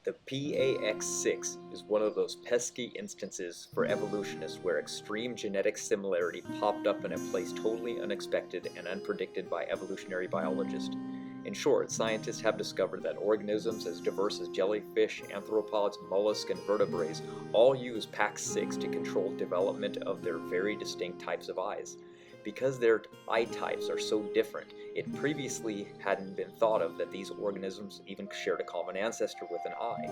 The PAX6 is one of those pesky instances for evolutionists where extreme genetic similarity popped up in a place totally unexpected and unpredicted by evolutionary biologists. In short, scientists have discovered that organisms as diverse as jellyfish, arthropods, mollusks, and vertebrates all use PAX6 to control development of their very distinct types of eyes. Because their eye types are so different, it previously hadn't been thought of that these organisms even shared a common ancestor with an eye.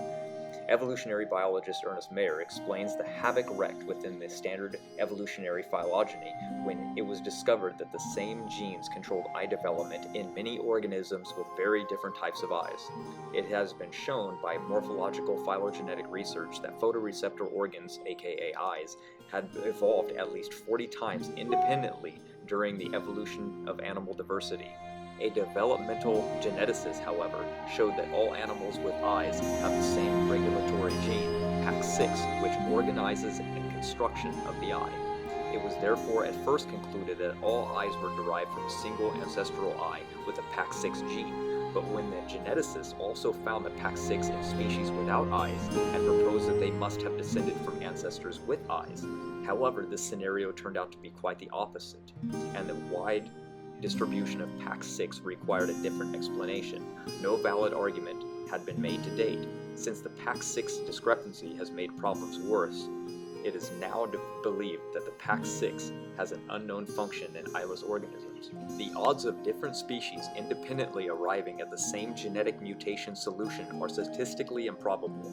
Evolutionary biologist Ernest Mayr explains the havoc wreaked within the standard evolutionary phylogeny when it was discovered that the same genes controlled eye development in many organisms with very different types of eyes. It has been shown by morphological phylogenetic research that photoreceptor organs, aka eyes, had evolved at least 40 times independently during the evolution of animal diversity. A developmental geneticist, however, showed that all animals with eyes have the same regulatory gene, PAX6, which organizes the construction of the eye. It was therefore at first concluded that all eyes were derived from a single ancestral eye with a PAX6 gene. But when the geneticists also found the PAX6 in species without eyes and proposed that they must have descended from ancestors with eyes. However, this scenario turned out to be quite the opposite, and the wide distribution of PAX6 required a different explanation. No valid argument had been made to date. Since the PAX6 discrepancy has made problems worse, it is now believed that the PAX6 has an unknown function in eyeless organisms. The odds of different species independently arriving at the same genetic mutation solution are statistically improbable.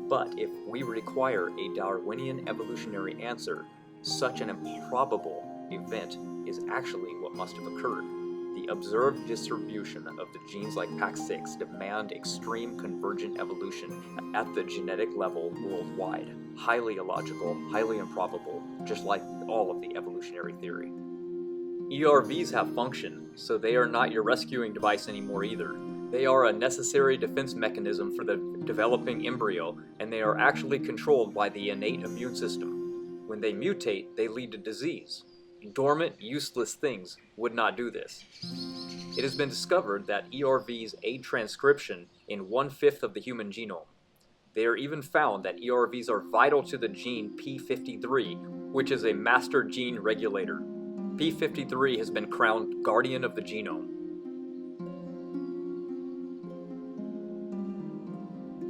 But if we require a Darwinian evolutionary answer, such an improbable event is actually what must have occurred. The observed distribution of the genes like PAX6 demand extreme convergent evolution at the genetic level worldwide. Highly illogical, highly improbable, just like all of the evolutionary theory. ERVs have function, so they are not your rescuing device anymore either. They are a necessary defense mechanism for the developing embryo, and they are actually controlled by the innate immune system. When they mutate, they lead to disease. Dormant, useless things would not do this. It has been discovered that ERVs aid transcription in 1/5 of the human genome. They are even found that ERVs are vital to the gene P53, which is a master gene regulator. P53 has been crowned guardian of the genome.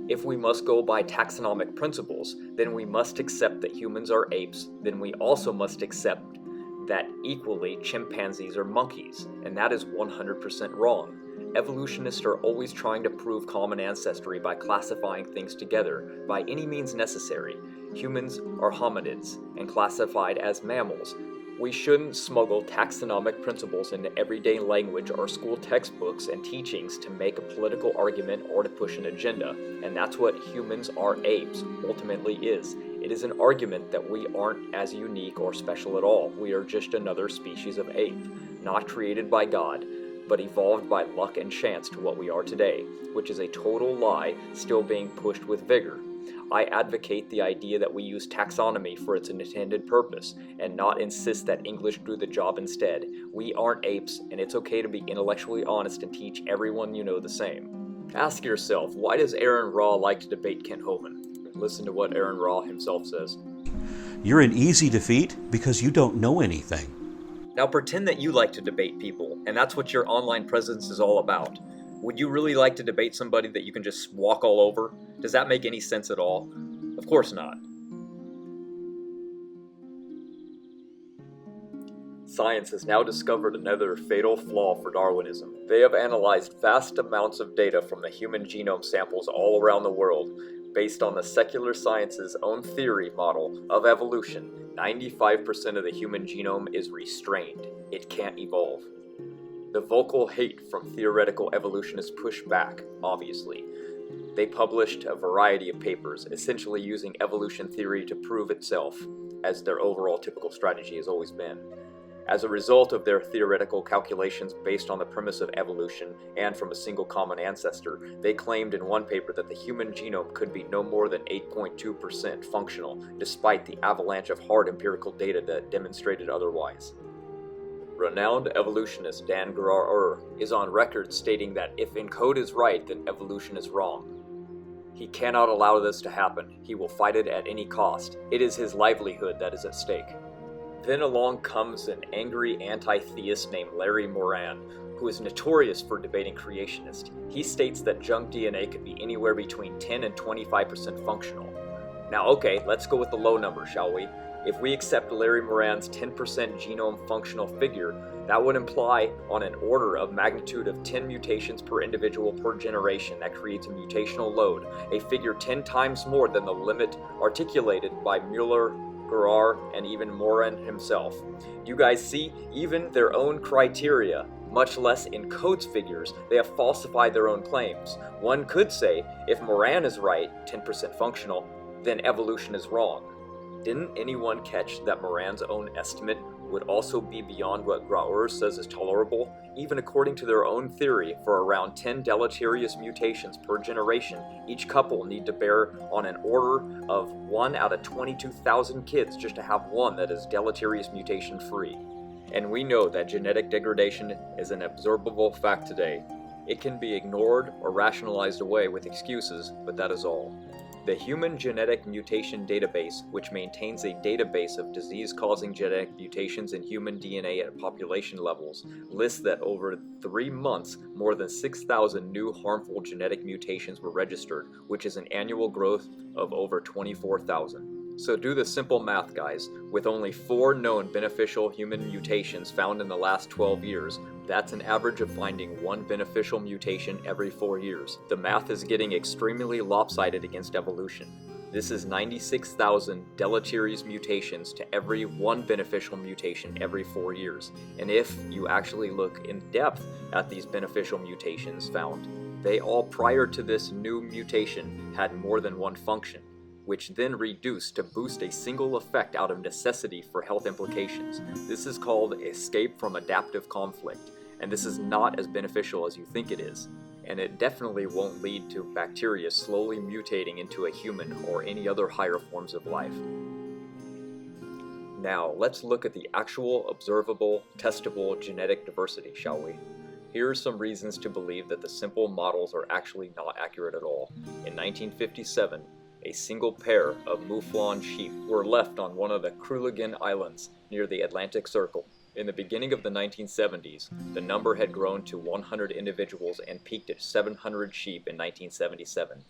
If we must go by taxonomic principles, then we must accept that humans are apes, then we also must accept that equally chimpanzees are monkeys, and that is 100% wrong. Evolutionists are always trying to prove common ancestry by classifying things together by any means necessary. Humans are hominids and classified as mammals. We shouldn't smuggle taxonomic principles into everyday language or school textbooks and teachings to make a political argument or to push an agenda, and that's what humans are apes ultimately is. It is an argument that we aren't as unique or special at all. We are just another species of ape, not created by God, but evolved by luck and chance to what we are today, which is a total lie still being pushed with vigor. I advocate the idea that we use taxonomy for its intended purpose, and not insist that English do the job instead. We aren't apes, and it's okay to be intellectually honest and teach everyone you know the same. Ask yourself, why does Aron Ra like to debate Kent Hovind? Listen to what Aron Ra himself says. You're an easy defeat because you don't know anything. Now pretend that you like to debate people, and that's what your online presence is all about. Would you really like to debate somebody that you can just walk all over? Does that make any sense at all? Of course not. Science has now discovered another fatal flaw for Darwinism. They have analyzed vast amounts of data from the human genome samples all around the world. Based on the secular science's own theory model of evolution, 95% of the human genome is restrained. It can't evolve. The vocal hate from theoretical evolutionists pushed back, obviously. They published a variety of papers, essentially using evolution theory to prove itself, as their overall typical strategy has always been. As a result of their theoretical calculations based on the premise of evolution and from a single common ancestor, they claimed in one paper that the human genome could be no more than 8.2% functional, despite the avalanche of hard empirical data that demonstrated otherwise. Renowned evolutionist Dan Ra is on record stating that if ENCODE is right, then evolution is wrong. He cannot allow this to happen. He will fight it at any cost. It is his livelihood that is at stake. Then along comes an angry anti-theist named Larry Moran, who is notorious for debating creationists. He states that junk DNA could be anywhere between 10 and 25% functional. Now okay, let's go with the low number, shall we? If we accept Larry Moran's 10% genome functional figure, that would imply on an order of magnitude of 10 mutations per individual per generation. That creates a mutational load, a figure 10 times more than the limit articulated by Mueller, Guerrar, and even Moran himself. You guys see, even their own criteria, much less encodes figures, they have falsified their own claims. One could say, if Moran is right, 10% functional, then evolution is wrong. Didn't anyone catch that Moran's own estimate would also be beyond what Guerrar says is tolerable? Even according to their own theory, for around 10 deleterious mutations per generation, each couple need to bear on an order of 1 out of 22,000 kids just to have one that is deleterious mutation free. And we know that genetic degradation is an observable fact today. It can be ignored or rationalized away with excuses, but that is all. The Human Genetic Mutation Database, which maintains a database of disease-causing genetic mutations in human DNA at population levels, lists that over 3 months, more than 6,000 new harmful genetic mutations were registered, which is an annual growth of over 24,000. So do the simple math, guys. With only 4 known beneficial human mutations found in the last 12 years, that's an average of finding 1 beneficial mutation every 4 years. The math is getting extremely lopsided against evolution. This is 96,000 deleterious mutations to every 1 beneficial mutation every 4 years. And if you actually look in depth at these beneficial mutations found, they all prior to this new mutation had more than 1 function, which then reduced to boost a single effect out of necessity for health implications. This is called escape from adaptive conflict, and this is not as beneficial as you think it is, and it definitely won't lead to bacteria slowly mutating into a human or any other higher forms of life. Now, let's look at the actual observable, testable genetic diversity, shall we? Here are some reasons to believe that the simple models are actually not accurate at all. In 1957, a single pair of mouflon sheep were left on one of the Phylogeny Islands near the Atlantic Circle. In the beginning of the 1970s, the number had grown to 100 individuals and peaked at 700 sheep in 1977.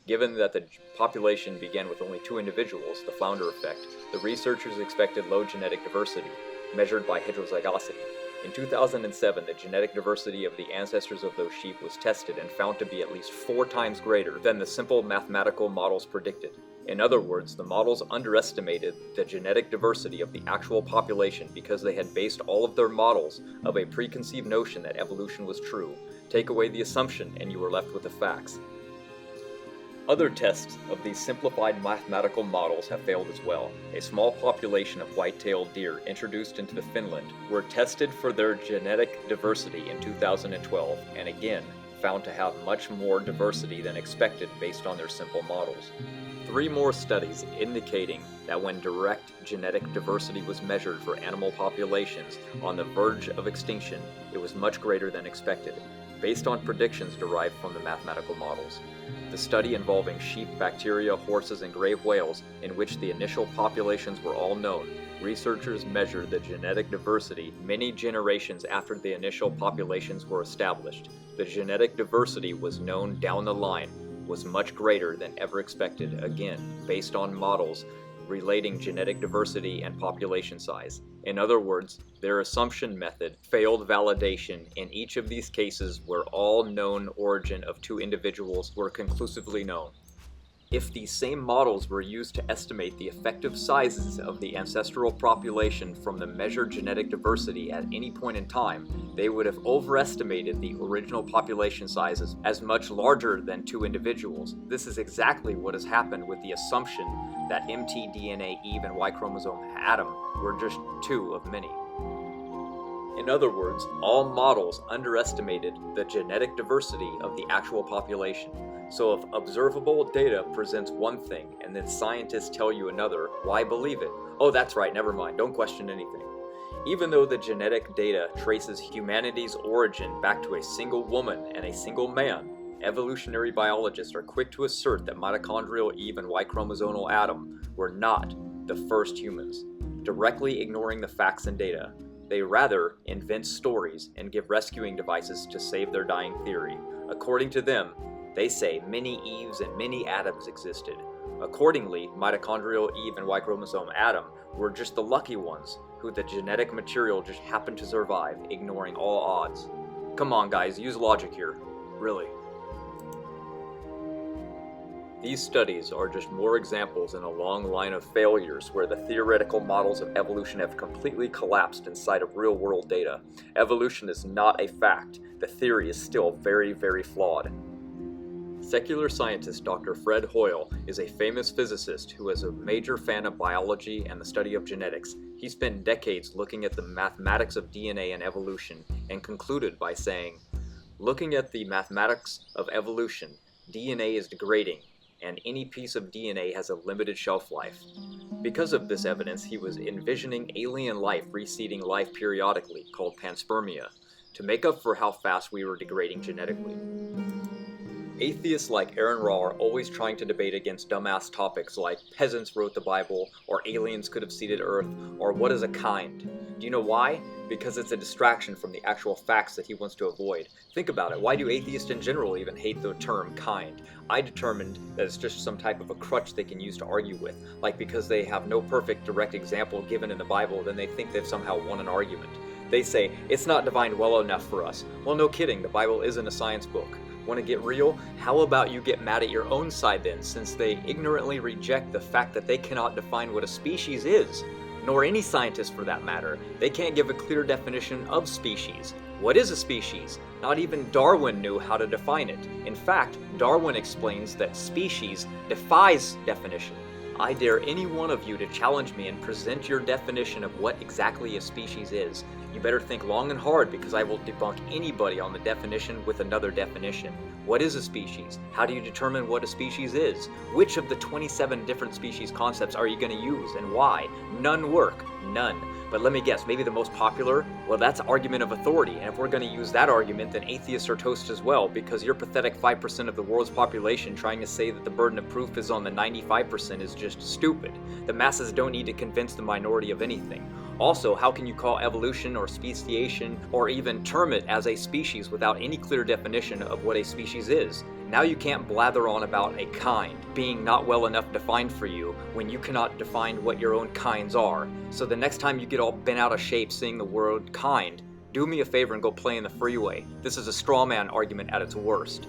Given that the population began with only 2 individuals, the flounder effect, the researchers expected low genetic diversity, measured by heterozygosity. In 2007, the genetic diversity of the ancestors of those sheep was tested and found to be at least 4 times greater than the simple mathematical models predicted. In other words, the models underestimated the genetic diversity of the actual population because they had based all of their models of a preconceived notion that evolution was true. Take away the assumption and you were left with the facts. Other tests of these simplified mathematical models have failed as well. A small population of white-tailed deer introduced into Finland were tested for their genetic diversity in 2012 and again found to have much more diversity than expected based on their simple models. 3 more studies indicating that when direct genetic diversity was measured for animal populations on the verge of extinction, it was much greater than expected, based on predictions derived from the mathematical models. The study involving sheep, bacteria, horses, and gray whales, in which the initial populations were all known, researchers measured the genetic diversity many generations after the initial populations were established. The genetic diversity was known down the line was much greater than ever expected, again, based on models relating genetic diversity and population size. In other words, their assumption method failed validation in each of these cases where all known origin of 2 individuals were conclusively known. If these same models were used to estimate the effective sizes of the ancestral population from the measured genetic diversity at any point in time, they would have overestimated the original population sizes as much larger than 2 individuals. This is exactly what has happened with the assumption that mtDNA, Eve, and Y chromosome Adam were just 2 of many. In other words, all models underestimated the genetic diversity of the actual population. So if observable data presents one thing and then scientists tell you another, why believe it? Oh, that's right, never mind, don't question anything. Even though the genetic data traces humanity's origin back to a single woman and a single man, evolutionary biologists are quick to assert that mitochondrial Eve and Y chromosomal Adam were not the first humans, directly ignoring the facts and data. They rather invent stories and give rescuing devices to save their dying theory. According to them, they say many Eves and many Adams existed. Accordingly, mitochondrial Eve and Y chromosome Adam were just the lucky ones who the genetic material just happened to survive, ignoring all odds. Come on guys, use logic here. Really. These studies are just more examples in a long line of failures where the theoretical models of evolution have completely collapsed inside of real-world data. Evolution is not a fact. The theory is still very, very flawed. Secular scientist Dr. Fred Hoyle is a famous physicist who is a major fan of biology and the study of genetics. He spent decades looking at the mathematics of DNA and evolution and concluded by saying, "Looking at the mathematics of evolution, DNA is degrading, and any piece of DNA has a limited shelf life." Because of this evidence, he was envisioning alien life reseeding life periodically, called panspermia, to make up for how fast we were degrading genetically. Atheists like Aron Ra are always trying to debate against dumbass topics like peasants wrote the Bible, or aliens could have seeded Earth, or what is a kind? Do you know why? Because it's a distraction from the actual facts that he wants to avoid. Think about it, why do atheists in general even hate the term kind? I determined that it's just some type of a crutch they can use to argue with. Like because they have no perfect direct example given in the Bible, then they think they've somehow won an argument. They say, it's not defined well enough for us. Well, no kidding, the Bible isn't a science book. Want to get real? How about you get mad at your own side then, since they ignorantly reject the fact that they cannot define what a species is, nor any scientist for that matter. They can't give a clear definition of species. What is a species? Not even Darwin knew how to define it. In fact, Darwin explains that species defies definition. I dare any one of you to challenge me and present your definition of what exactly a species is. You better think long and hard because I will debunk anybody on the definition with another definition. What is a species? How do you determine what a species is? Which of the 27 different species concepts are you going to use and why? None work. None. But let me guess, maybe the most popular? Well, that's argument of authority, and if we're going to use that argument, then atheists are toast as well, because your pathetic 5% of the world's population trying to say that the burden of proof is on the 95% is just stupid. The masses don't need to convince the minority of anything. Also, how can you call evolution or speciation or even term it as a species without any clear definition of what a species is? Now you can't blather on about a kind being not well enough defined for you when you cannot define what your own kinds are. So the next time you get all bent out of shape saying the word kind, do me a favor and go play in the freeway. This is a straw man argument at its worst.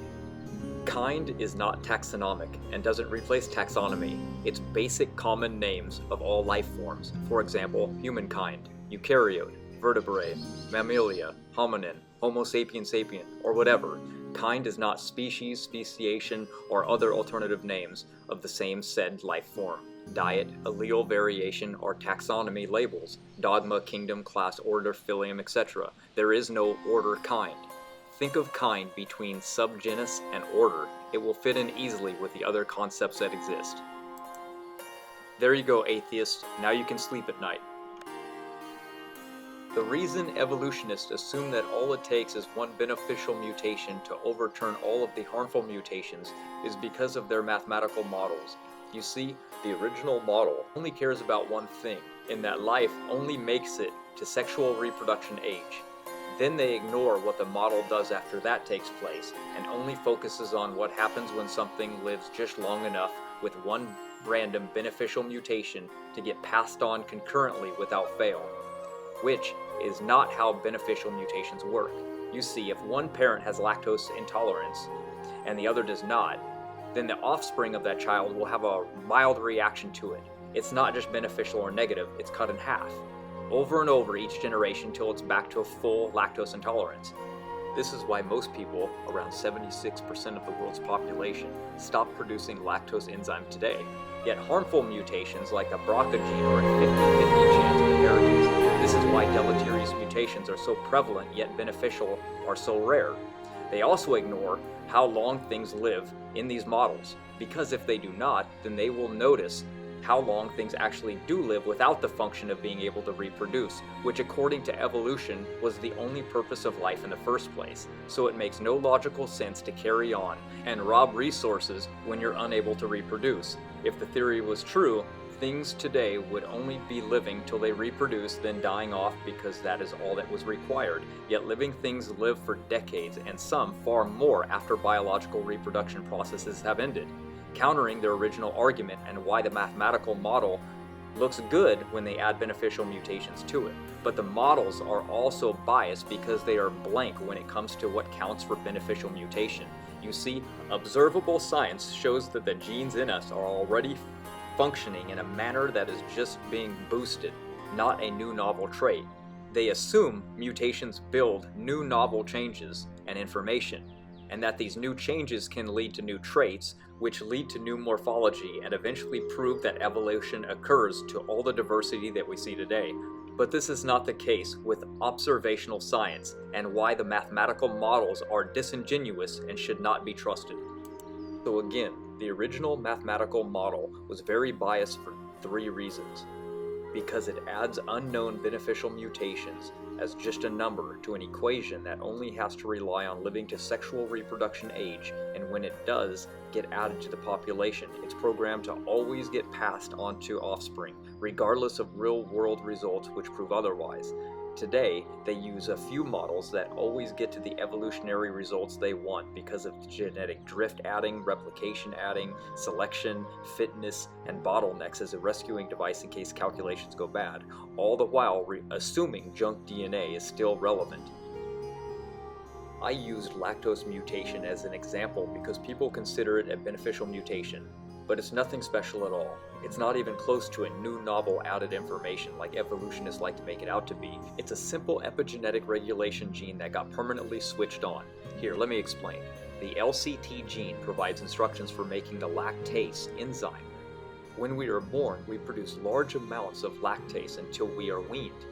Kind is not taxonomic and doesn't replace taxonomy. It's basic common names of all life forms. For example, humankind, eukaryote, vertebrate, mammalia, hominin, Homo sapiens sapien, or whatever. Kind is not species, speciation, or other alternative names of the same said life form. Diet, allele variation, or taxonomy labels, dogma, kingdom, class, order, phylum, etc. There is no order kind. Think of kind between subgenus and order. It will fit in easily with the other concepts that exist. There you go, atheists. Now you can sleep at night. The reason evolutionists assume that all it takes is one beneficial mutation to overturn all of the harmful mutations is because of their mathematical models. You see, the original model only cares about one thing, in that life only makes it to sexual reproduction age. Then they ignore what the model does after that takes place, and only focuses on what happens when something lives just long enough with one random beneficial mutation to get passed on concurrently without fail. Which is not how beneficial mutations work. You see, if one parent has lactose intolerance and the other does not, then the offspring of that child will have a mild reaction to it. It's not just beneficial or negative, it's cut in half. Over and over each generation till it's back to a full lactose intolerance. This is why most people, around 76% of the world's population, stop producing lactose enzyme today. Yet harmful mutations like the BRCA gene are a 50-50 chance of inheritance. This is why deleterious mutations are so prevalent yet beneficial are so rare. They also ignore how long things live in these models, because if they do not, then they will notice how long things actually do live without the function of being able to reproduce, which according to evolution was the only purpose of life in the first place, so it makes no logical sense to carry on and rob resources when you're unable to reproduce. If the theory was true, things today would only be living till they reproduce, then dying off because that is all that was required. Yet living things live for decades, and some far more after biological reproduction processes have ended, countering their original argument and why the mathematical model looks good when they add beneficial mutations to it. But the models are also biased because they are blank when it comes to what counts for beneficial mutation. You see, observable science shows that the genes in us are already functioning in a manner that is just being boosted, not a new novel trait. They assume mutations build new novel changes and information, and that these new changes can lead to new traits, which lead to new morphology and eventually prove that evolution occurs to all the diversity that we see today. But this is not the case with observational science, and why the mathematical models are disingenuous and should not be trusted. So again, the original mathematical model was very biased for 3 reasons. Because it adds unknown beneficial mutations as just a number to an equation that only has to rely on living to sexual reproduction age, and when it does get added to the population, it's programmed to always get passed on to offspring, regardless of real-world results which prove otherwise. Today, they use a few models that always get to the evolutionary results they want because of genetic drift adding, replication adding, selection, fitness, and bottlenecks as a rescuing device in case calculations go bad, all the while assuming junk DNA is still relevant. I used lactose mutation as an example because people consider it a beneficial mutation, but it's nothing special at all. It's not even close to a new novel added information like evolutionists like to make it out to be. It's a simple epigenetic regulation gene that got permanently switched on. Here, let me explain. The LCT gene provides instructions for making the lactase enzyme. When we are born, we produce large amounts of lactase until we are weaned.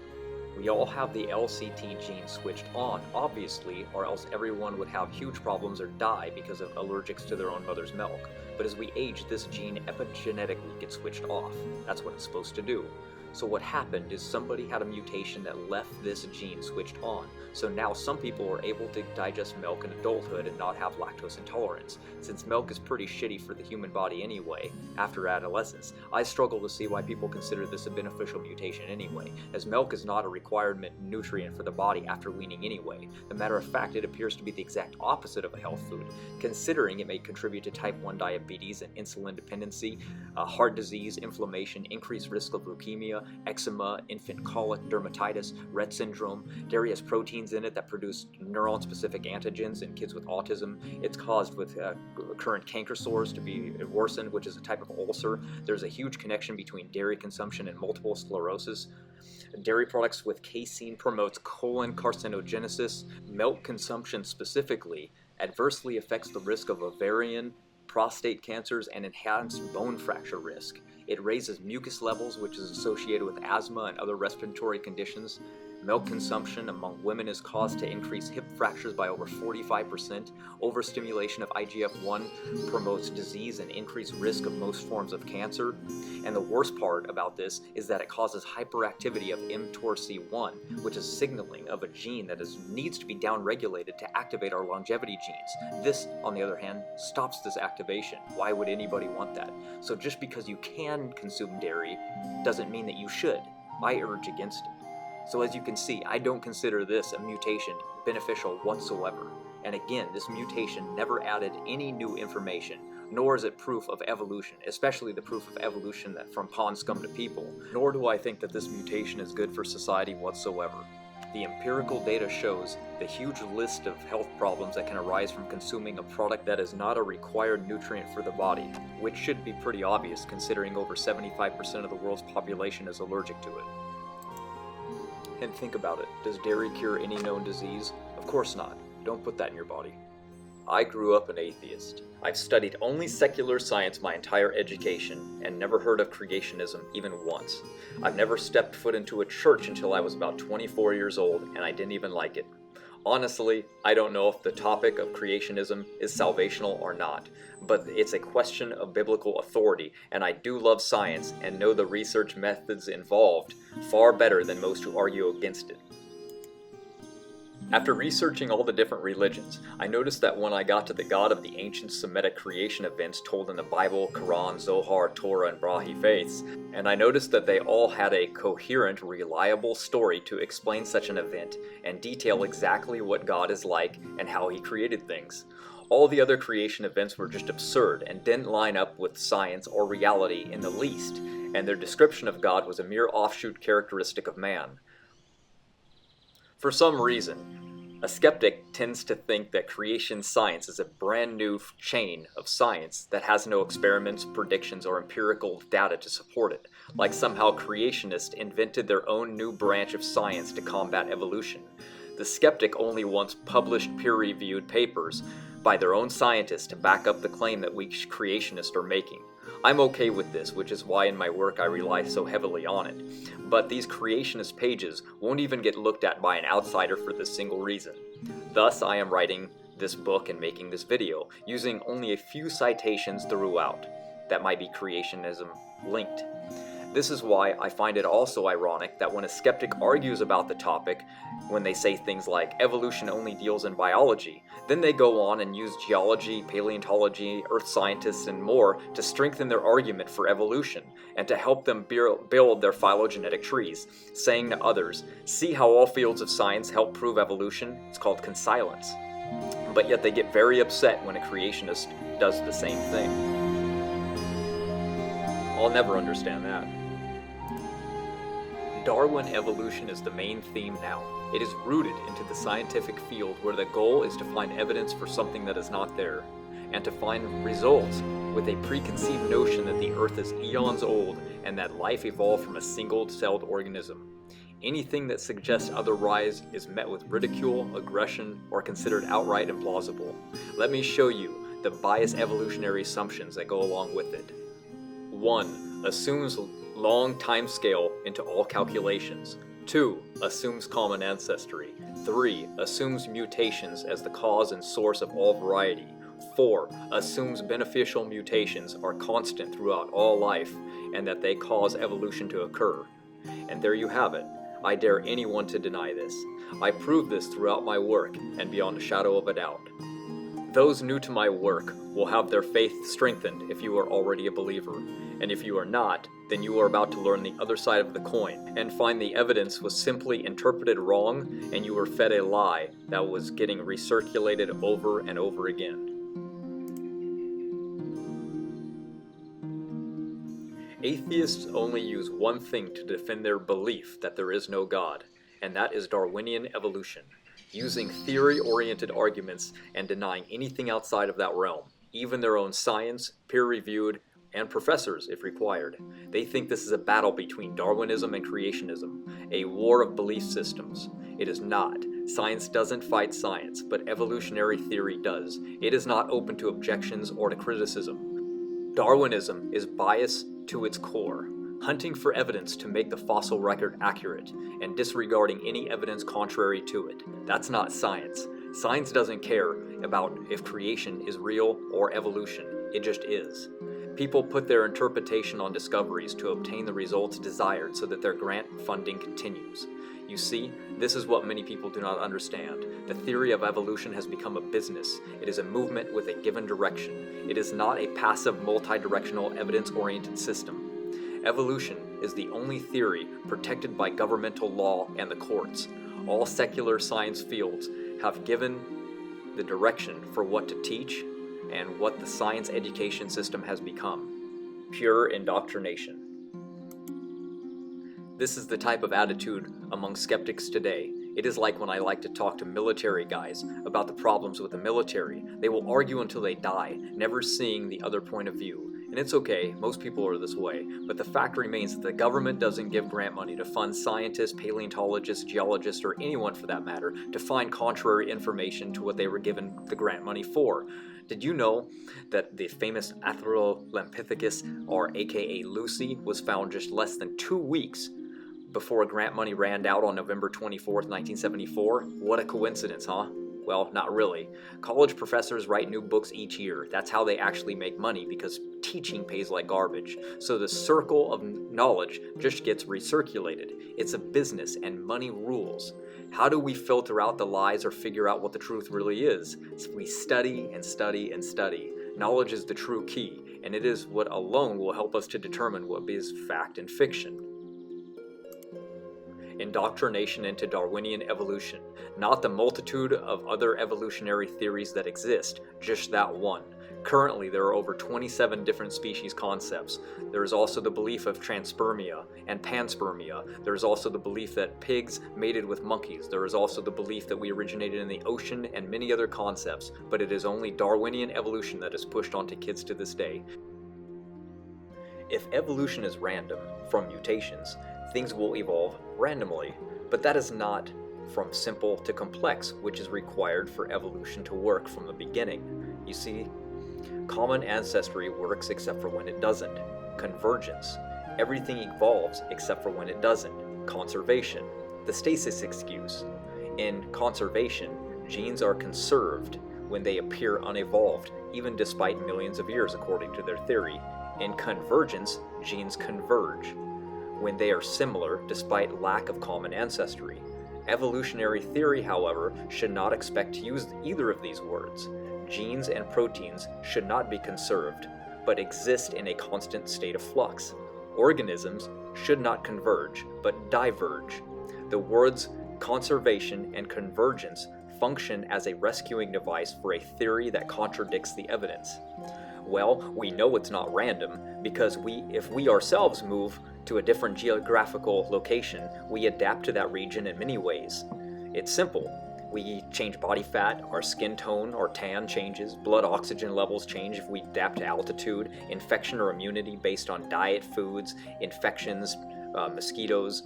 We all have the LCT gene switched on, obviously, or else everyone would have huge problems or die because of allergics to their own mother's milk. But as we age, this gene epigenetically gets switched off. That's what it's supposed to do. So what happened is somebody had a mutation that left this gene switched on. So now some people are able to digest milk in adulthood and not have lactose intolerance. Since milk is pretty shitty for the human body anyway, after adolescence, I struggle to see why people consider this a beneficial mutation anyway, as milk is not a required nutrient for the body after weaning anyway. As a matter of fact, it appears to be the exact opposite of a health food, considering it may contribute to type 1 diabetes and insulin dependency, heart disease, inflammation, increased risk of leukemia, eczema, infant colic, dermatitis, Rett syndrome. Dairy has proteins in it that produce neuron-specific antigens in kids with autism. It's caused with current canker sores to be worsened, which is a type of ulcer. There's a huge connection between dairy consumption and multiple sclerosis. Dairy products with casein promotes colon carcinogenesis. Milk consumption specifically adversely affects the risk of ovarian, prostate cancers, and enhanced bone fracture risk. It raises mucus levels, which is associated with asthma and other respiratory conditions. Milk consumption among women is caused to increase hip fractures by over 45%. Overstimulation of IGF-1 promotes disease and increased risk of most forms of cancer. And the worst part about this is that it causes hyperactivity of mTORC1, which is signaling of a gene that needs to be downregulated to activate our longevity genes. This, on the other hand, stops this activation. Why would anybody want that? So just because you can consume dairy doesn't mean that you should. I urge against it. So as you can see, I don't consider this a mutation beneficial whatsoever. And again, this mutation never added any new information, nor is it proof of evolution, especially the proof of evolution that from pond scum to people. Nor do I think that this mutation is good for society whatsoever. The empirical data shows the huge list of health problems that can arise from consuming a product that is not a required nutrient for the body, which should be pretty obvious considering over 75% of the world's population is allergic to it. And think about it, does dairy cure any known disease? Of course not. Don't put that in your body. I grew up an atheist. I've studied only secular science my entire education and never heard of creationism even once. I've never stepped foot into a church until I was about 24 years old, and I didn't even like it. Honestly, I don't know if the topic of creationism is salvational or not, but it's a question of biblical authority, and I do love science and know the research methods involved far better than most who argue against it. After researching all the different religions, I noticed that when I got to the God of the ancient Semitic creation events told in the Bible, Quran, Zohar, Torah, and Brahi faiths, and I noticed that they all had a coherent, reliable story to explain such an event and detail exactly what God is like and how he created things. All the other creation events were just absurd and didn't line up with science or reality in the least, and their description of God was a mere offshoot characteristic of man. For some reason, a skeptic tends to think that creation science is a brand new chain of science that has no experiments, predictions, or empirical data to support it, like somehow creationists invented their own new branch of science to combat evolution. The skeptic only wants published peer-reviewed papers by their own scientists to back up the claim that we creationists are making. I'm okay with this, which is why in my work I rely so heavily on it. But these creationist pages won't even get looked at by an outsider for this single reason. Thus, I am writing this book and making this video, using only a few citations throughout that might be creationism linked. This is why I find it also ironic that when a skeptic argues about the topic, when they say things like evolution only deals in biology, then they go on and use geology, paleontology, earth scientists, and more to strengthen their argument for evolution and to help them build their phylogenetic trees, saying to others, see how all fields of science help prove evolution? It's called conscience. But yet they get very upset when a creationist does the same thing. I'll never understand that. Darwin evolution is the main theme now. It is rooted into the scientific field where the goal is to find evidence for something that is not there, and to find results with a preconceived notion that the Earth is eons old and that life evolved from a single-celled organism. Anything that suggests otherwise is met with ridicule, aggression, or considered outright implausible. Let me show you the biased evolutionary assumptions that go along with it. 1. Assumes long time scale into all calculations. 2. Assumes common ancestry. 3. Assumes mutations as the cause and source of all variety. 4. Assumes beneficial mutations are constant throughout all life and that they cause evolution to occur. And there you have it. I dare anyone to deny this. I prove this throughout my work and beyond a shadow of a doubt. Those new to my work will have their faith strengthened if you are already a believer, and if you are not, then you are about to learn the other side of the coin and find the evidence was simply interpreted wrong and you were fed a lie that was getting recirculated over and over again. Atheists only use one thing to defend their belief that there is no God, and that is Darwinian evolution, using theory-oriented arguments and denying anything outside of that realm, even their own science, peer-reviewed, and professors if required. They think this is a battle between Darwinism and creationism, a war of belief systems. It is not. Science doesn't fight science, but evolutionary theory does. It is not open to objections or to criticism. Darwinism is biased to its core, hunting for evidence to make the fossil record accurate, and disregarding any evidence contrary to it. That's not science. Science doesn't care about if creation is real or evolution. It just is. People put their interpretation on discoveries to obtain the results desired so that their grant funding continues. You see, this is what many people do not understand. The theory of evolution has become a business. It is a movement with a given direction. It is not a passive, multi-directional, evidence-oriented system. Evolution is the only theory protected by governmental law and the courts. All secular science fields have given the direction for what to teach and what the science education system has become. Pure indoctrination. This is the type of attitude among skeptics today. It is like when I like to talk to military guys about the problems with the military. They will argue until they die, never seeing the other point of view. And it's okay, most people are this way, but the fact remains that the government doesn't give grant money to fund scientists, paleontologists, geologists, or anyone for that matter to find contrary information to what they were given the grant money for. Did you know that the famous Australopithecus, or aka Lucy, was found just less than 2 weeks before grant money ran out on November 24th, 1974? What a coincidence, huh? Well, not really. College professors write new books each year. That's how they actually make money, because teaching pays like garbage. So the circle of knowledge just gets recirculated. It's a business, and money rules. How do we filter out the lies or figure out what the truth really is? So we study and study and study. Knowledge is the true key, and it is what alone will help us to determine what is fact and fiction. Indoctrination into Darwinian evolution, not the multitude of other evolutionary theories that exist, just that one. Currently, there are over 27 different species concepts. There is also the belief of transpermia and panspermia. There is also the belief that pigs mated with monkeys. There is also the belief that we originated in the ocean, and many other concepts, but it is only Darwinian evolution that is pushed onto kids to this day. If evolution is random, from mutations, things will evolve randomly, but that is not from simple to complex, which is required for evolution to work from the beginning. You see, common ancestry works except for when it doesn't. Convergence. Everything evolves except for when it doesn't. Conservation. The stasis excuse. In conservation, genes are conserved when they appear unevolved, even despite millions of years according to their theory. In convergence, genes converge when they are similar despite lack of common ancestry. Evolutionary theory, however, should not expect to use either of these words. Genes and proteins should not be conserved, but exist in a constant state of flux. Organisms should not converge, but diverge. The words conservation and convergence function as a rescuing device for a theory that contradicts the evidence. Well, we know it's not random, because if we ourselves move to a different geographical location, we adapt to that region in many ways. It's simple. We change body fat, our skin tone or tan changes, blood oxygen levels change if we adapt to altitude, infection or immunity based on diet, foods, infections, mosquitoes.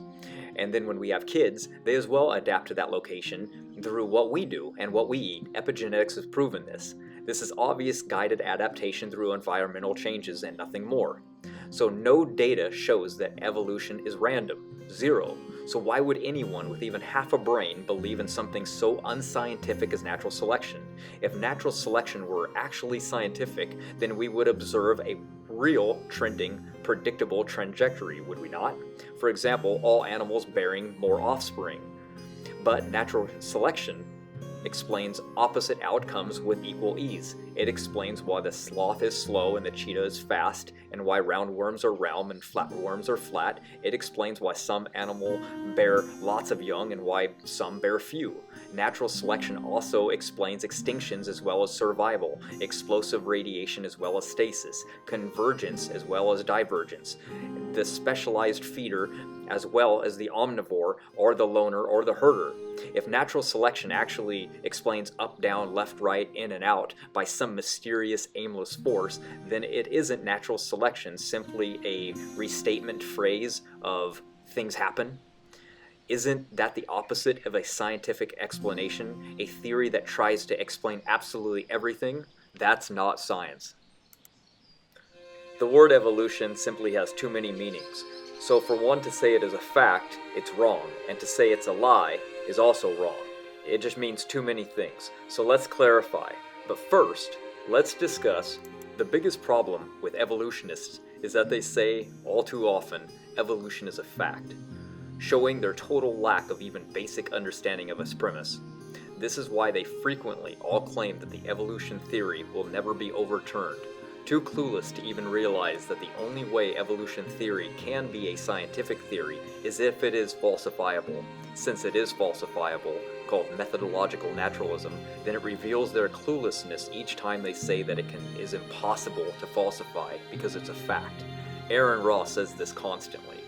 And then when we have kids, they as well adapt to that location through what we do and what we eat. Epigenetics has proven this. This is obvious guided adaptation through environmental changes and nothing more. So no data shows that evolution is random. Zero. So why would anyone with even half a brain believe in something so unscientific as natural selection? If natural selection were actually scientific, then we would observe a real trending, predictable trajectory, would we not? For example, all animals bearing more offspring. But natural selection explains opposite outcomes with equal ease. It explains why the sloth is slow and the cheetah is fast, and why roundworms are round and flatworms are flat. It explains why some animals bear lots of young and why some bear few. Natural selection also explains extinctions as well as survival, explosive radiation as well as stasis, convergence as well as divergence, the specialized feeder as well as the omnivore or the loner or the herder. If natural selection actually explains up, down, left, right, in, and out by some mysterious aimless force, then it isn't natural selection, simply a restatement phrase of things happen. Isn't that the opposite of a scientific explanation, a theory that tries to explain absolutely everything? That's not science. The word evolution simply has too many meanings. So for one to say it is a fact, it's wrong, and to say it's a lie is also wrong. It just means too many things. So let's clarify. But first, let's discuss the biggest problem with evolutionists is that they say, all too often, evolution is a fact, showing their total lack of even basic understanding of its premise. This is why they frequently all claim that the evolution theory will never be overturned, too clueless to even realize that the only way evolution theory can be a scientific theory is if it is falsifiable. Since it is falsifiable, called methodological naturalism, then it reveals their cluelessness each time they say that it is impossible to falsify because it's a fact. Aron Ra says this constantly.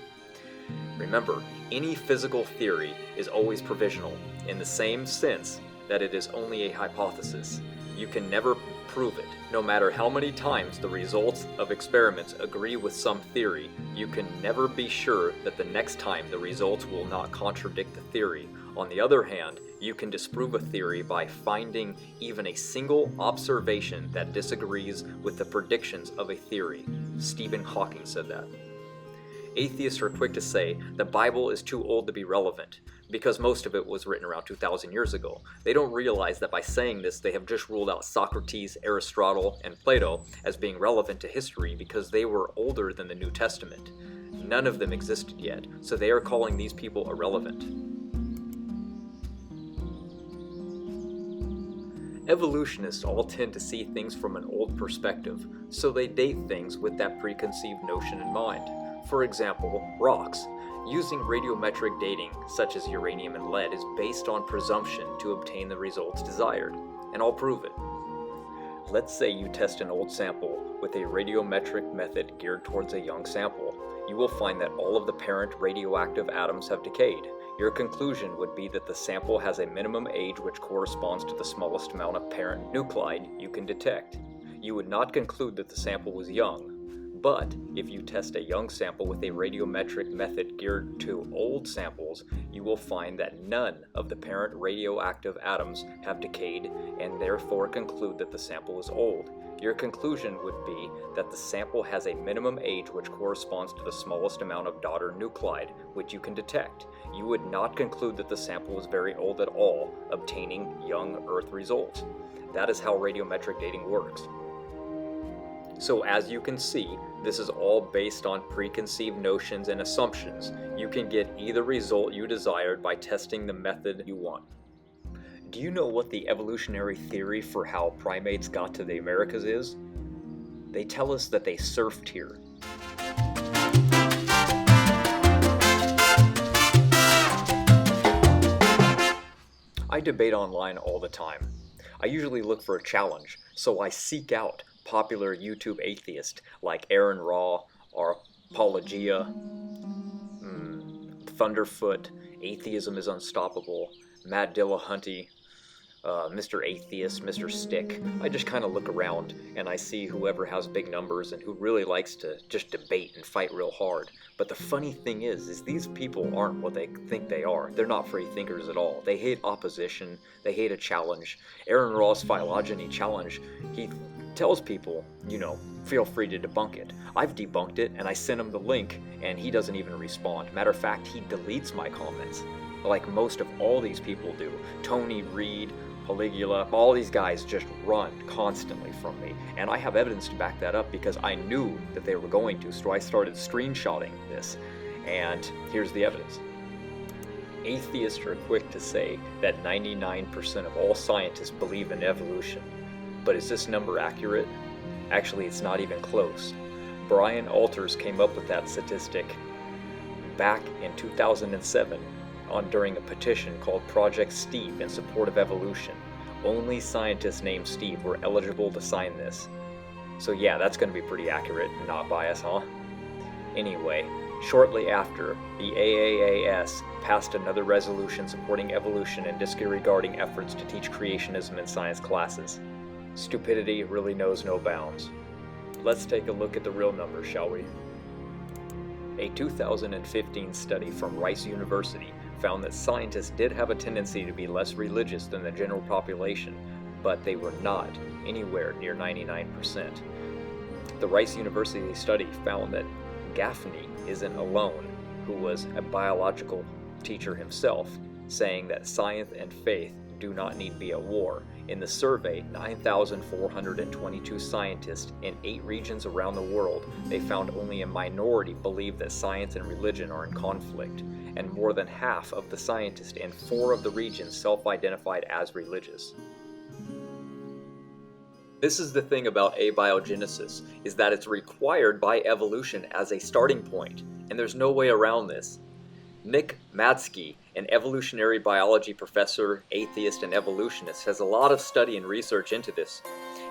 Remember, any physical theory is always provisional, in the same sense that it is only a hypothesis. You can never prove it. No matter how many times the results of experiments agree with some theory, you can never be sure that the next time the results will not contradict the theory. On the other hand, you can disprove a theory by finding even a single observation that disagrees with the predictions of a theory. Stephen Hawking said that. Atheists are quick to say the Bible is too old to be relevant, because most of it was written around 2,000 years ago. They don't realize that by saying this, they have just ruled out Socrates, Aristotle, and Plato as being relevant to history because they were older than the New Testament. None of them existed yet, so they are calling these people irrelevant. Evolutionists all tend to see things from an old perspective, so they date things with that preconceived notion in mind. For example, rocks. Using radiometric dating, such as uranium and lead, is based on presumption to obtain the results desired, and I'll prove it. Let's say you test an old sample with a radiometric method geared towards a young sample. You will find that all of the parent radioactive atoms have decayed. Your conclusion would be that the sample has a minimum age which corresponds to the smallest amount of parent nuclide you can detect. You would not conclude that the sample was young. But if you test a young sample with a radiometric method geared to old samples, you will find that none of the parent radioactive atoms have decayed and therefore conclude that the sample is old. Your conclusion would be that the sample has a minimum age which corresponds to the smallest amount of daughter nuclide which you can detect. You would not conclude that the sample was very old at all, obtaining young Earth results. That is how radiometric dating works. So as you can see, this is all based on preconceived notions and assumptions. You can get either result you desired by testing the method you want. Do you know what the evolutionary theory for how primates got to the Americas is? They tell us that they surfed here. I debate online all the time. I usually look for a challenge, so I seek out popular YouTube atheists like Aron Ra or Apologia, Thunderfoot, Atheism is Unstoppable, Matt Dillahunty, Mr. Atheist, Mr. Stick. I just kind of look around and I see whoever has big numbers and who really likes to just debate and fight real hard. But the funny thing is these people aren't what they think they are. They're not free thinkers at all. They hate opposition. They hate a challenge. Aron Ra's Phylogeny challenge, he tells people, feel free to debunk it. I've debunked it and I sent him the link and he doesn't even respond. Matter of fact, he deletes my comments, like most of all these people do. Tony Reed, Caligula, all these guys just run constantly from me. And I have evidence to back that up because I knew that they were going to, so I started screenshotting this. And here's the evidence. Atheists are quick to say that 99% of all scientists believe in evolution. But is this number accurate? Actually, it's not even close. Brian Alters came up with that statistic back in 2007 during a petition called Project Steve in support of evolution. Only scientists named Steve were eligible to sign this. So yeah, that's going to be pretty accurate and not biased, huh? Anyway, shortly after, the AAAS passed another resolution supporting evolution and disregarding efforts to teach creationism in science classes. Stupidity really knows no bounds. Let's take a look at the real numbers, shall we? A 2015 study from Rice University found that scientists did have a tendency to be less religious than the general population, but they were not anywhere near 99%. The Rice University study found that Gaffney isn't alone, who was a biological teacher himself, saying that science and faith do not need to be at war. In the survey, 9,422 scientists in 8 regions around the world, they found only a minority believe that science and religion are in conflict, and more than half of the scientists in 4 of the regions self-identified as religious. This is the thing about abiogenesis, is that it's required by evolution as a starting point, and there's no way around this. Nick Madsky, an evolutionary biology professor, atheist, and evolutionist, has a lot of study and research into this.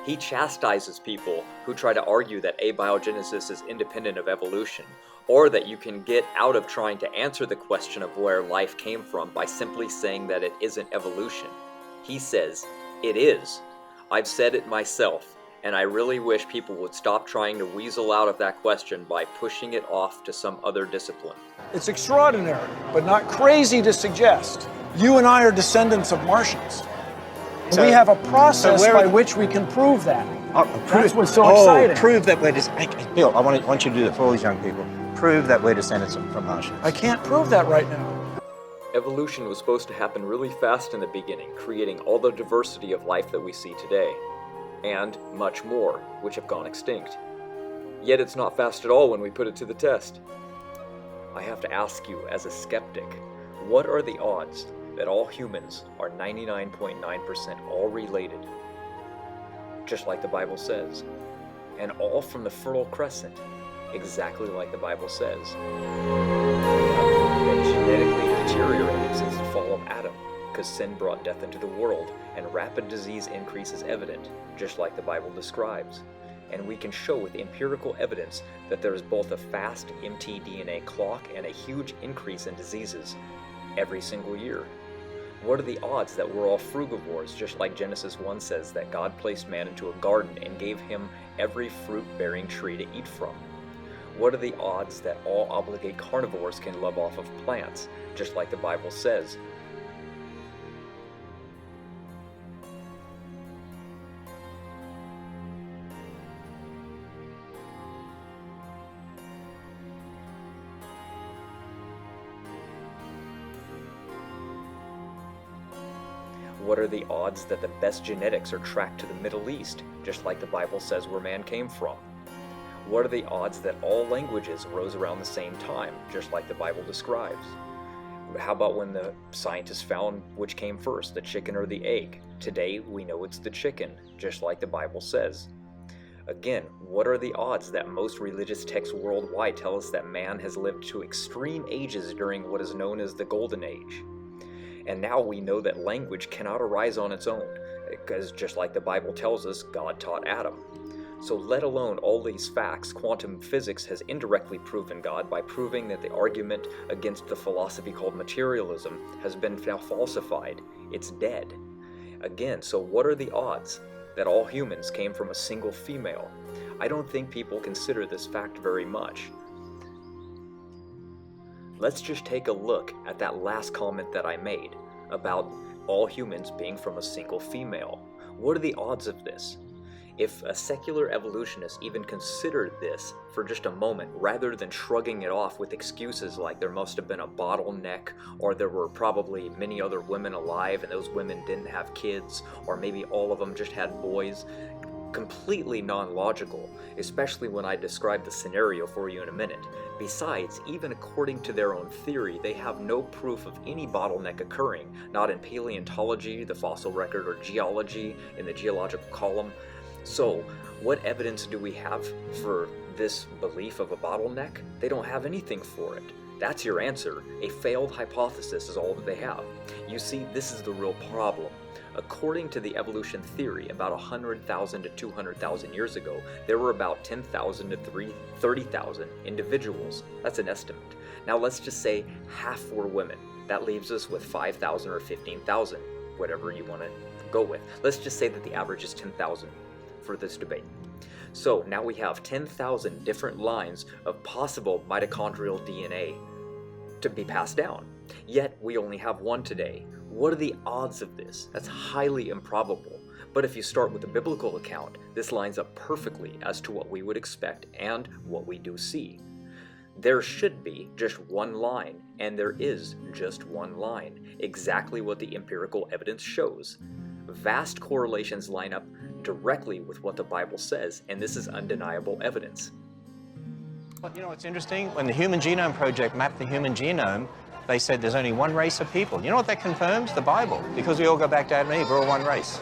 He chastises people who try to argue that abiogenesis is independent of evolution, or that you can get out of trying to answer the question of where life came from by simply saying that it isn't evolution. He says, it is. I've said it myself, and I really wish people would stop trying to weasel out of that question by pushing it off to some other discipline. It's extraordinary, but not crazy to suggest. You and I are descendants of Martians. So, we have a process by which we can prove that. That's what's so exciting. Prove that we're Bill, I want you to do that for all these young people. prove that we're descendants from Martians? I can't prove that right now. Evolution was supposed to happen really fast in the beginning, creating all the diversity of life that we see today, and much more, which have gone extinct. Yet it's not fast at all when we put it to the test. I have to ask you, as a skeptic, what are the odds that all humans are 99.9% all related, just like the Bible says, and all from the Fertile Crescent, exactly like the Bible says? That genetically deteriorated since the fall of Adam, because sin brought death into the world, and rapid disease increase is evident, just like the Bible describes. And we can show with empirical evidence that there is both a fast mtDNA clock and a huge increase in diseases every single year. What are the odds that we're all frugivores, just like Genesis 1 says that God placed man into a garden and gave him every fruit-bearing tree to eat from? What are the odds that all obligate carnivores can live off of plants, just like the Bible says? What are the odds that the best genetics are tracked to the Middle East, just like the Bible says where man came from? What are the odds that all languages arose around the same time, just like the Bible describes? How about when the scientists found which came first, the chicken or the egg? Today we know it's the chicken, just like the Bible says. Again, what are the odds that most religious texts worldwide tell us that man has lived to extreme ages during what is known as the Golden Age? And now we know that language cannot arise on its own, because just like the Bible tells us, God taught Adam. So let alone all these facts, quantum physics has indirectly proven God by proving that the argument against the philosophy called materialism has been now falsified. It's dead. Again, so what are the odds that all humans came from a single female? I don't think people consider this fact very much. Let's just take a look at that last comment that I made about all humans being from a single female. What are the odds of this? If a secular evolutionist even considered this for just a moment, rather than shrugging it off with excuses like there must have been a bottleneck, or there were probably many other women alive and those women didn't have kids, or maybe all of them just had boys, completely non-logical, especially when I describe the scenario for you in a minute. Besides, even according to their own theory, they have no proof of any bottleneck occurring, not in paleontology, the fossil record, or geology, in the geological column. So, what evidence do we have for this belief of a bottleneck? They don't have anything for it. That's your answer. A failed hypothesis is all that they have. You see, this is the real problem. According to the evolution theory, about 100,000 to 200,000 years ago, there were about 10,000 to 30,000 individuals. That's an estimate. Now let's just say half were women. That leaves us with 5,000 or 15,000, whatever you want to go with. Let's just say that the average is 10,000 for this debate. So now we have 10,000 different lines of possible mitochondrial DNA to be passed down. Yet we only have one today. What are the odds of this? That's highly improbable. But if you start with the biblical account, this lines up perfectly as to what we would expect and what we do see. There should be just one line, and there is just one line, exactly what the empirical evidence shows. Vast correlations line up directly with what the Bible says, and this is undeniable evidence. Well, you know what's interesting? When the Human Genome Project mapped the human genome, they said there's only one race of people. You know what that confirms? The Bible. Because we all go back to Adam and Eve, we're all one race.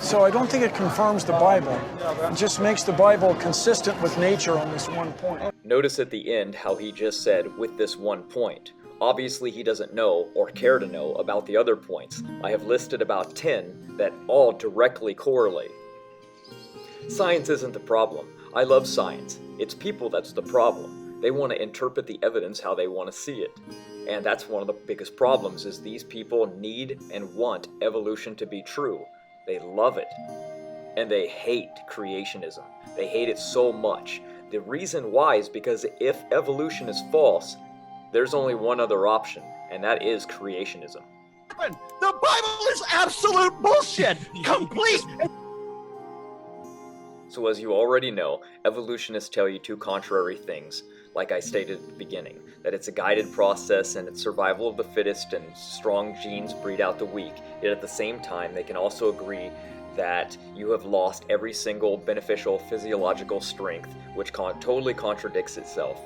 So I don't think it confirms the Bible. It just makes the Bible consistent with nature on this one point. Notice at the end how he just said, with this one point. Obviously he doesn't know or care to know about the other points. I have listed about 10 that all directly correlate. Science isn't the problem. I love science. It's people that's the problem. They want to interpret the evidence how they want to see it. And that's one of the biggest problems, is these people need and want evolution to be true. They love it. And they hate creationism. They hate it so much. The reason why is because if evolution is false, there's only one other option, and that is creationism. The Bible is absolute bullshit! Complete! So as you already know, evolutionists tell you two contrary things, like I stated at the beginning, that it's a guided process and it's survival of the fittest and strong genes breed out the weak. Yet at the same time, they can also agree that you have lost every single beneficial physiological strength, which totally contradicts itself.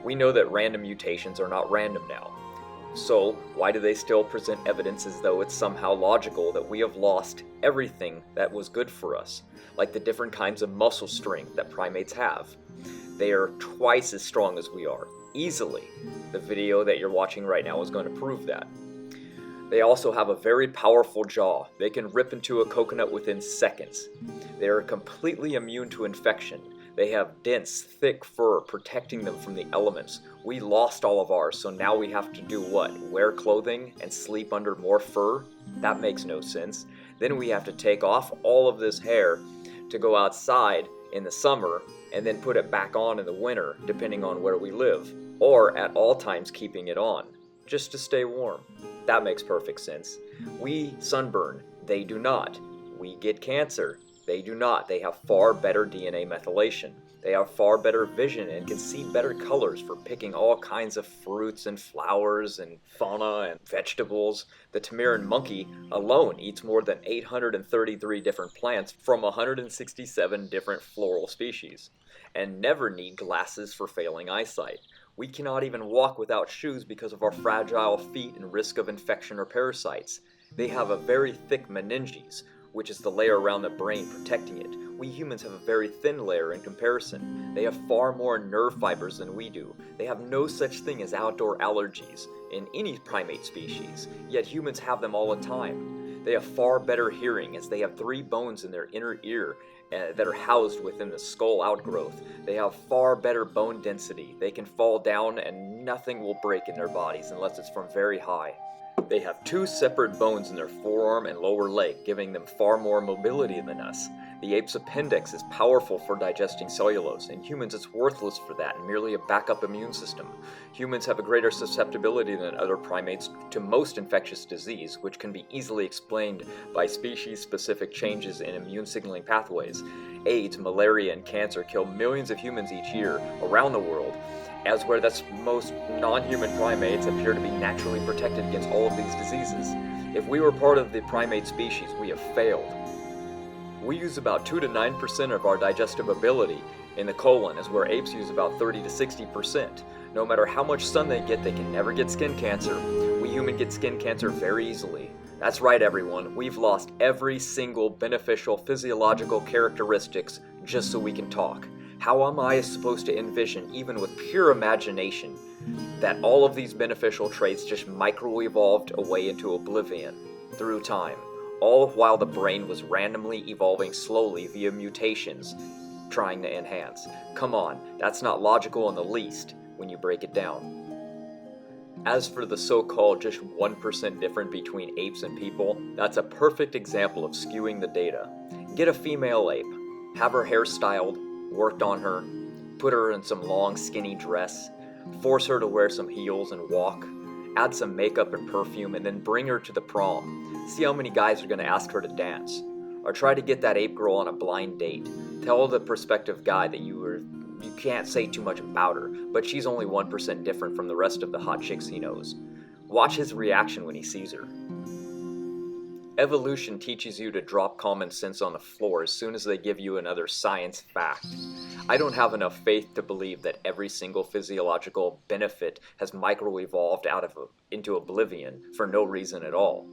We know that random mutations are not random now. So why do they still present evidence as though it's somehow logical that we have lost everything that was good for us, like the different kinds of muscle strength that primates have? They are twice as strong as we are, easily. The video that you're watching right now is going to prove that. They also have a very powerful jaw. They can rip into a coconut within seconds. They are completely immune to infection. They have dense, thick fur protecting them from the elements. We lost all of ours, so now we have to do what? Wear clothing and sleep under more fur? That makes no sense. Then we have to take off all of this hair to go outside in the summer and then put it back on in the winter, depending on where we live, or at all times keeping it on, just to stay warm. That makes perfect sense. We sunburn, they do not. We get cancer, they do not. They have far better DNA methylation. They have far better vision and can see better colors for picking all kinds of fruits and flowers and fauna and vegetables. The Tamarin monkey alone eats more than 833 different plants from 167 different floral species, and never need glasses for failing eyesight. We cannot even walk without shoes because of our fragile feet and risk of infection or parasites. They have a very thick meninges, which is the layer around the brain protecting it. We humans have a very thin layer in comparison. They have far more nerve fibers than we do. They have no such thing as outdoor allergies in any primate species, yet humans have them all the time. They have far better hearing, as they have 3 bones in their inner ear that are housed within the skull outgrowth. They have far better bone density. They can fall down and nothing will break in their bodies unless it's from very high. They have 2 separate bones in their forearm and lower leg, giving them far more mobility than us. The ape's appendix is powerful for digesting cellulose. In humans, it's worthless for that and merely a backup immune system. Humans have a greater susceptibility than other primates to most infectious disease, which can be easily explained by species-specific changes in immune signaling pathways. AIDS, malaria, and cancer kill millions of humans each year around the world, as where most non-human primates appear to be naturally protected against all of these diseases. If we were part of the primate species, we have failed. We use about 2 to 9% of our digestive ability in the colon, as where apes use about 30 to 60%. No matter how much sun they get, they can never get skin cancer. We humans get skin cancer very easily. That's right, everyone. We've lost every single beneficial physiological characteristics just so we can talk. How am I supposed to envision, even with pure imagination, that all of these beneficial traits just micro-evolved away into oblivion through time, all while the brain was randomly evolving slowly via mutations, trying to enhance? Come on, that's not logical in the least when you break it down. As for the so-called just 1% difference between apes and people, that's a perfect example of skewing the data. Get a female ape, have her hair styled, worked on her, put her in some long skinny dress, force her to wear some heels and walk, add some makeup and perfume, and then bring her to the prom. See how many guys are going to ask her to dance. Or try to get that ape girl on a blind date. Tell the prospective guy that you can't say too much about her, but she's only 1% different from the rest of the hot chicks he knows. Watch his reaction when he sees her. Evolution teaches you to drop common sense on the floor as soon as they give you another science fact. I don't have enough faith to believe that every single physiological benefit has micro-evolved into oblivion for no reason at all.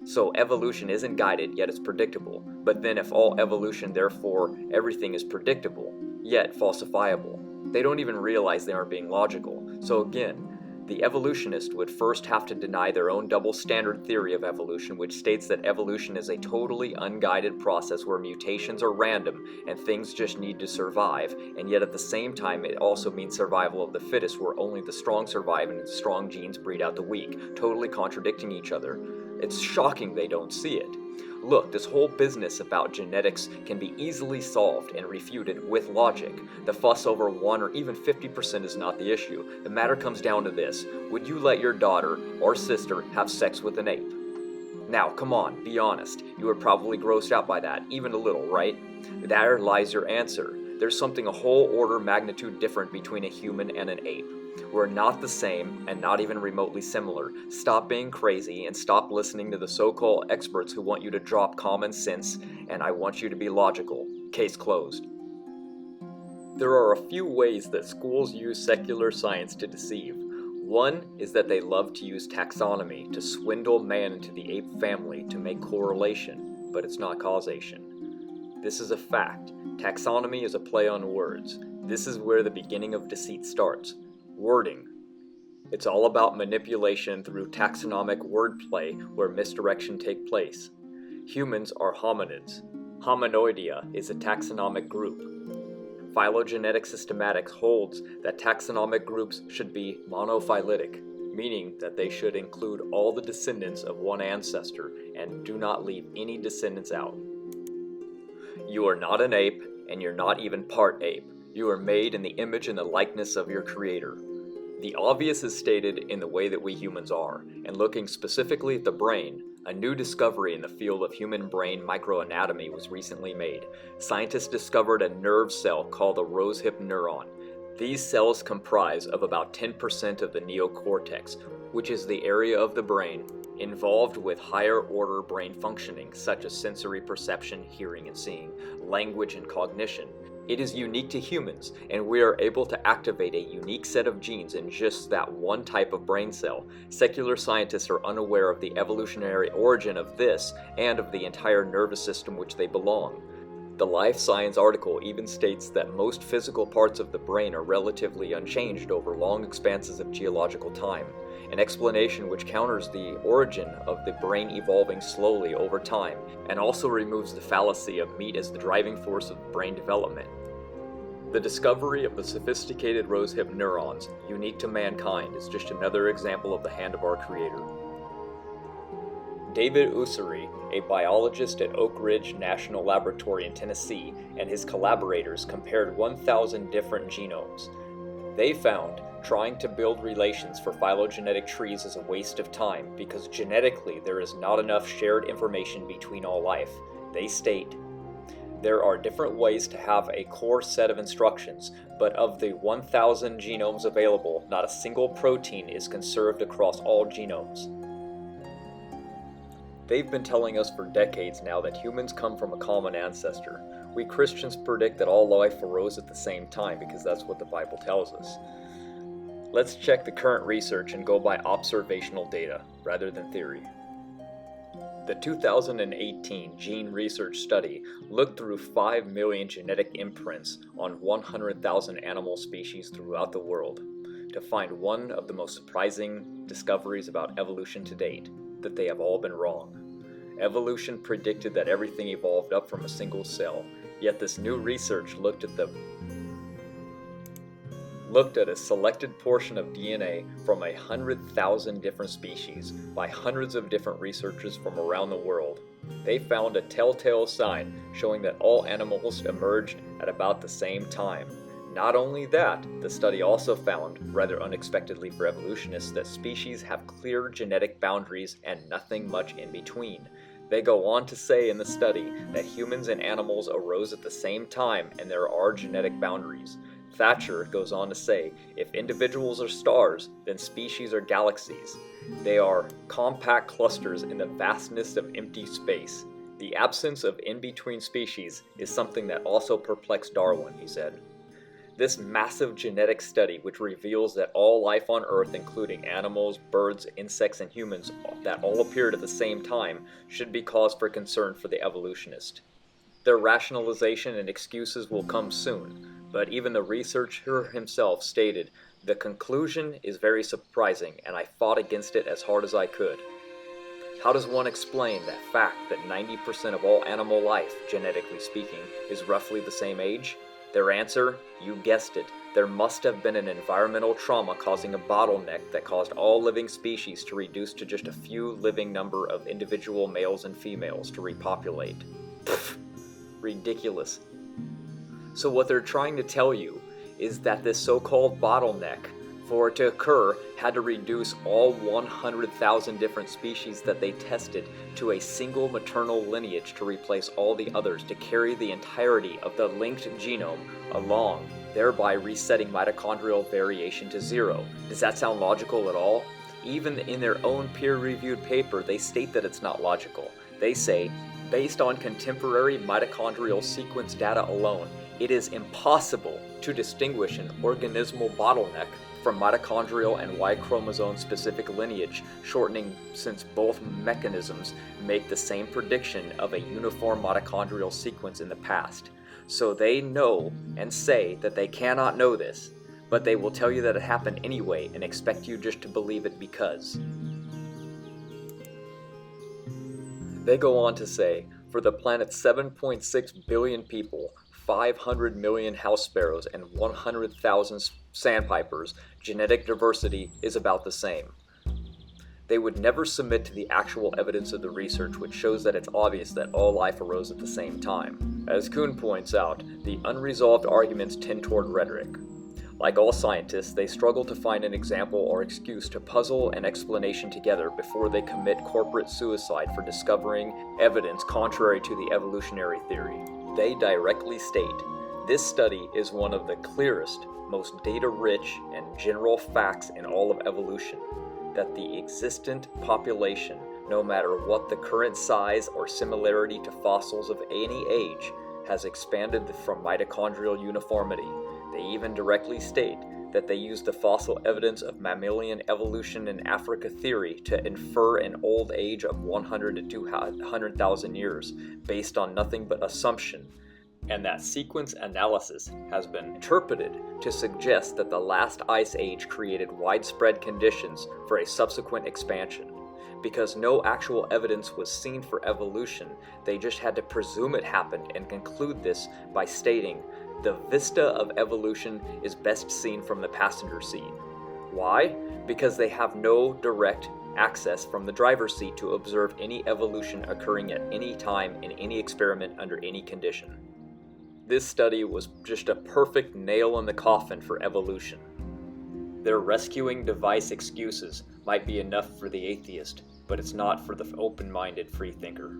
So evolution isn't guided, yet it's predictable. But then if all evolution, therefore everything is predictable, yet falsifiable, they don't even realize they aren't being logical. So again, the evolutionist would first have to deny their own double standard theory of evolution, which states that evolution is a totally unguided process where mutations are random and things just need to survive, and yet at the same time it also means survival of the fittest, where only the strong survive and strong genes breed out the weak, totally contradicting each other. It's shocking they don't see it. Look, this whole business about genetics can be easily solved and refuted with logic. The fuss over 1 or even 50% is not the issue. The matter comes down to this: would you let your daughter or sister have sex with an ape? Now, come on, be honest. You were probably grossed out by that, even a little, right? There lies your answer. There's something a whole order magnitude different between a human and an ape. We're not the same and not even remotely similar. Stop being crazy and stop listening to the so-called experts who want you to drop common sense and I want you to be logical. Case closed. There are a few ways that schools use secular science to deceive. One is that they love to use taxonomy to swindle man into the ape family to make correlation, but it's not causation. This is a fact. Taxonomy is a play on words. This is where the beginning of deceit starts. Wording. It's all about manipulation through taxonomic wordplay where misdirection takes place. Humans are hominids. Hominoidea is a taxonomic group. Phylogenetic Systematics holds that taxonomic groups should be monophyletic, meaning that they should include all the descendants of one ancestor and do not leave any descendants out. You are not an ape, and you're not even part ape. You are made in the image and the likeness of your creator. The obvious is stated in the way that we humans are, and looking specifically at the brain, a new discovery in the field of human brain microanatomy was recently made. Scientists discovered a nerve cell called a rosehip neuron. These cells comprise of about 10% of the neocortex, which is the area of the brain involved with higher order brain functioning such as sensory perception, hearing and seeing, language and cognition. It is unique to humans, and we are able to activate a unique set of genes in just that one type of brain cell. Secular scientists are unaware of the evolutionary origin of this and of the entire nervous system which they belong. The Life Science article even states that most physical parts of the brain are relatively unchanged over long expanses of geological time, an explanation which counters the origin of the brain evolving slowly over time, and also removes the fallacy of meat as the driving force of brain development. The discovery of the sophisticated rosehip neurons, unique to mankind, is just another example of the hand of our Creator. David Ussery, a biologist at Oak Ridge National Laboratory in Tennessee, and his collaborators compared 1,000 different genomes. They found trying to build relations for phylogenetic trees is a waste of time because genetically there is not enough shared information between all life. They state, there are different ways to have a core set of instructions, but of the 1,000 genomes available, not a single protein is conserved across all genomes. They've been telling us for decades now that humans come from a common ancestor. We Christians predict that all life arose at the same time because that's what the Bible tells us. Let's check the current research and go by observational data rather than theory. The 2018 gene research study looked through 5 million genetic imprints on 100,000 animal species throughout the world to find one of the most surprising discoveries about evolution to date, that they have all been wrong. Evolution predicted that everything evolved up from a single cell, yet this new research looked at a selected portion of DNA from 100,000 different species by hundreds of different researchers from around the world. They found a telltale sign showing that all animals emerged at about the same time. Not only that, the study also found, rather unexpectedly for evolutionists, that species have clear genetic boundaries and nothing much in between. They go on to say in the study that humans and animals arose at the same time and there are genetic boundaries. Thatcher goes on to say, if individuals are stars, then species are galaxies. They are compact clusters in the vastness of empty space. The absence of in-between species is something that also perplexed Darwin, he said. This massive genetic study, which reveals that all life on Earth, including animals, birds, insects, and humans, that all appeared at the same time, should be cause for concern for the evolutionist. Their rationalization and excuses will come soon, but even the researcher himself stated, the conclusion is very surprising, and I fought against it as hard as I could. How does one explain that fact that 90% of all animal life, genetically speaking, is roughly the same age? Their answer? You guessed it. There must have been an environmental trauma causing a bottleneck that caused all living species to reduce to just a few living number of individual males and females to repopulate. Pfft, ridiculous. So what they're trying to tell you is that this so-called bottleneck for it to occur, had to reduce all 100,000 different species that they tested to a single maternal lineage to replace all the others, to carry the entirety of the linked genome along, thereby resetting mitochondrial variation to 0. Does that sound logical at all? Even in their own peer-reviewed paper, they state that it's not logical. They say, based on contemporary mitochondrial sequence data alone, it is impossible to distinguish an organismal bottleneck from mitochondrial and Y chromosome specific lineage shortening, since both mechanisms make the same prediction of a uniform mitochondrial sequence in the past. So they know and say that they cannot know this, but they will tell you that it happened anyway and expect you just to believe it because. They go on to say, for the planet's 7.6 billion people, 500 million house sparrows, and 100,000 sandpipers, genetic diversity is about the same. They would never submit to the actual evidence of the research, which shows that it's obvious that all life arose at the same time. As Kuhn points out, the unresolved arguments tend toward rhetoric. Like all scientists, they struggle to find an example or excuse to puzzle an explanation together before they commit corporate suicide for discovering evidence contrary to the evolutionary theory. They directly state, this study is one of the clearest, most data-rich, and general facts in all of evolution, that the existent population, no matter what the current size or similarity to fossils of any age, has expanded from mitochondrial uniformity. They even directly state that they use the fossil evidence of mammalian evolution in Africa theory to infer an old age of 100 to 200,000 years, based on nothing but assumption, and that sequence analysis has been interpreted to suggest that the last ice age created widespread conditions for a subsequent expansion. Because no actual evidence was seen for evolution, they just had to presume it happened and conclude this by stating, the vista of evolution is best seen from the passenger seat. Why? Because they have no direct access from the driver's seat to observe any evolution occurring at any time in any experiment under any condition. This study was just a perfect nail in the coffin for evolution. Their rescuing device excuses might be enough for the atheist, but it's not for the open-minded freethinker.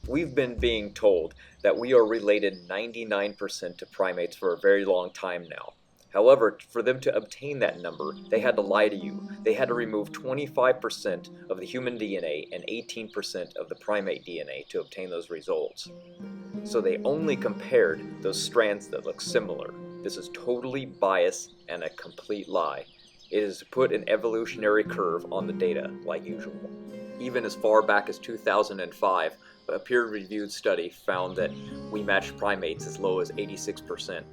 We've been being told that we are related 99% to primates for a very long time now. However, for them to obtain that number, they had to lie to you. They had to remove 25% of the human DNA and 18% of the primate DNA to obtain those results. So they only compared those strands that look similar. This is totally biased and a complete lie. It is to put an evolutionary curve on the data, like usual. Even as far back as 2005, a peer-reviewed study found that we matched primates as low as 86%.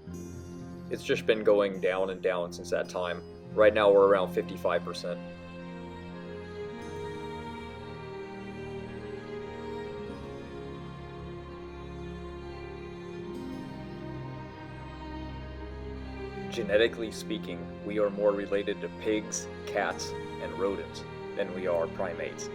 It's just been going down and down since that time. Right now we're around 55%. Genetically speaking, we are more related to pigs, cats, and rodents than we are primates.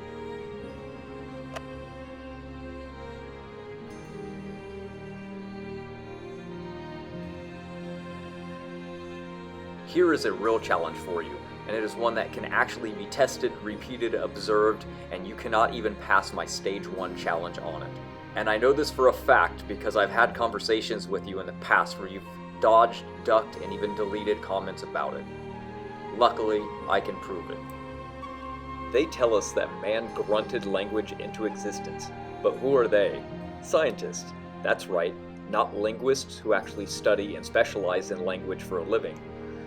Here is a real challenge for you, and it is one that can actually be tested, repeated, observed, and you cannot even pass my stage 1 challenge on it. And I know this for a fact because I've had conversations with you in the past where you've dodged, ducked, and even deleted comments about it. Luckily, I can prove it. They tell us that man grunted language into existence, but who are they? Scientists. That's right, not linguists who actually study and specialize in language for a living.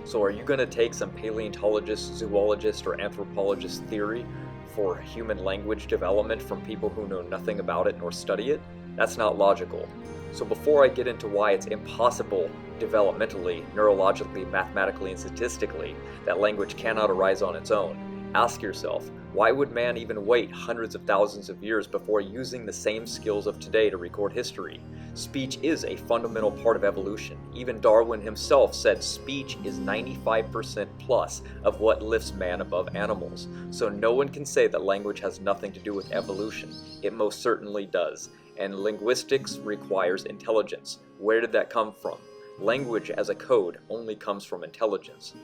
So are you going to take some paleontologist, zoologist, or anthropologist theory for human language development from people who know nothing about it nor study it? That's not logical. So before I get into why it's impossible developmentally, neurologically, mathematically, and statistically that language cannot arise on its own, ask yourself, why would man even wait hundreds of thousands of years before using the same skills of today to record history? Speech is a fundamental part of evolution. Even Darwin himself said speech is 95% plus of what lifts man above animals. So no one can say that language has nothing to do with evolution. It most certainly does. and linguistics requires intelligence. Where did that come from? Language as a code only comes from intelligence.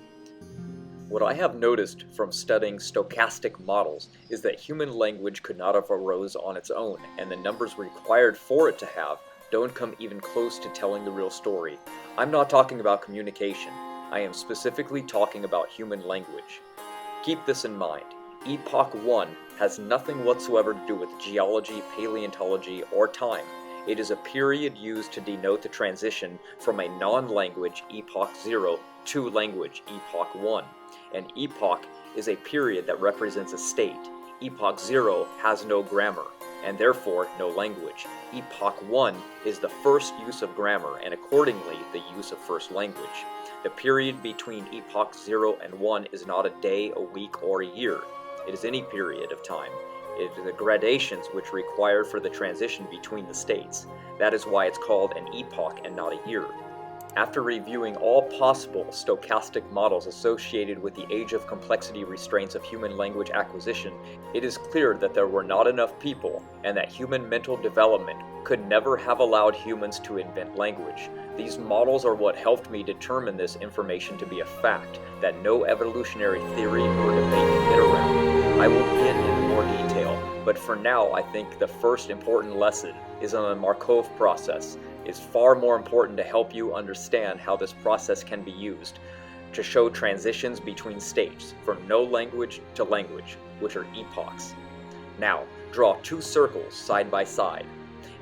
What I have noticed from studying stochastic models is that human language could not have arose on its own, and the numbers required for it to have don't come even close to telling the real story. I'm not talking about communication. I am specifically talking about human language. Keep this in mind. Epoch 1 has nothing whatsoever to do with geology, paleontology, or time. It is a period used to denote the transition from a non-language Epoch 0 to language Epoch 1. An epoch is a period that represents a state. Epoch 0 has no grammar, and therefore no language. Epoch 1 is the first use of grammar, and accordingly the use of first language. The period between Epoch 0 and 1 is not a day, a week, or a year. It is any period of time. It is the gradations which require for the transition between the states. That is why it's called an epoch and not a year. After reviewing all possible stochastic models associated with the age of complexity restraints of human language acquisition, it is clear that there were not enough people, and that human mental development could never have allowed humans to invent language. These models are what helped me determine this information to be a fact that no evolutionary theory or debate can get around. I will begin in more detail, but for now I think the first important lesson is on the Markov process. It's far more important to help you understand how this process can be used to show transitions between states from no language to language, which are epochs. Now, draw two circles side by side.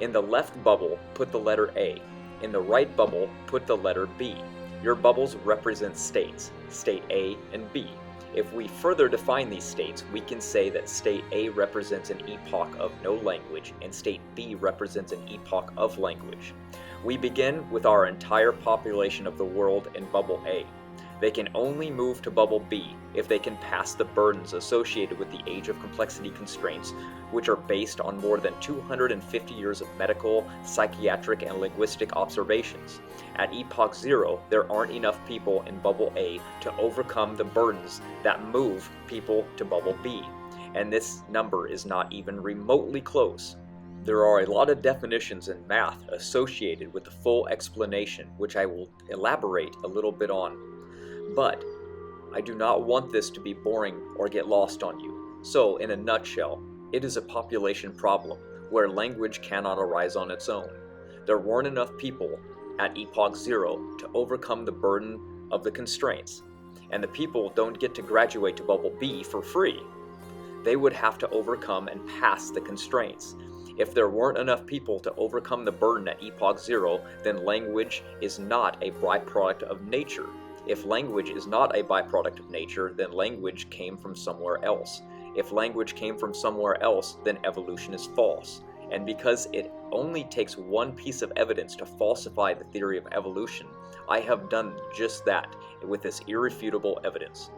In the left bubble, put the letter A. In the right bubble, put the letter B. Your bubbles represent states, state A and B. If we further define these states, we can say that state A represents an epoch of no language and state B represents an epoch of language. We begin with our entire population of the world in bubble A. They can only move to bubble B if they can pass the burdens associated with the age of complexity constraints, which are based on more than 250 years of medical, psychiatric, and linguistic observations. At Epoch 0, there aren't enough people in bubble A to overcome the burdens that move people to bubble B, and this number is not even remotely close. There are a lot of definitions in math associated with the full explanation, which I will elaborate a little bit on. But I do not want this to be boring or get lost on you. So, in a nutshell, it is a population problem where language cannot arise on its own. There weren't enough people at Epoch 0 to overcome the burden of the constraints, and the people don't get to graduate to bubble B for free. They would have to overcome and pass the constraints. If there weren't enough people to overcome the burden at Epoch 0, then language is not a byproduct of nature. If language is not a byproduct of nature, then language came from somewhere else. If language came from somewhere else, then evolution is false. And because it only takes one piece of evidence to falsify the theory of evolution, I have done just that with this irrefutable evidence.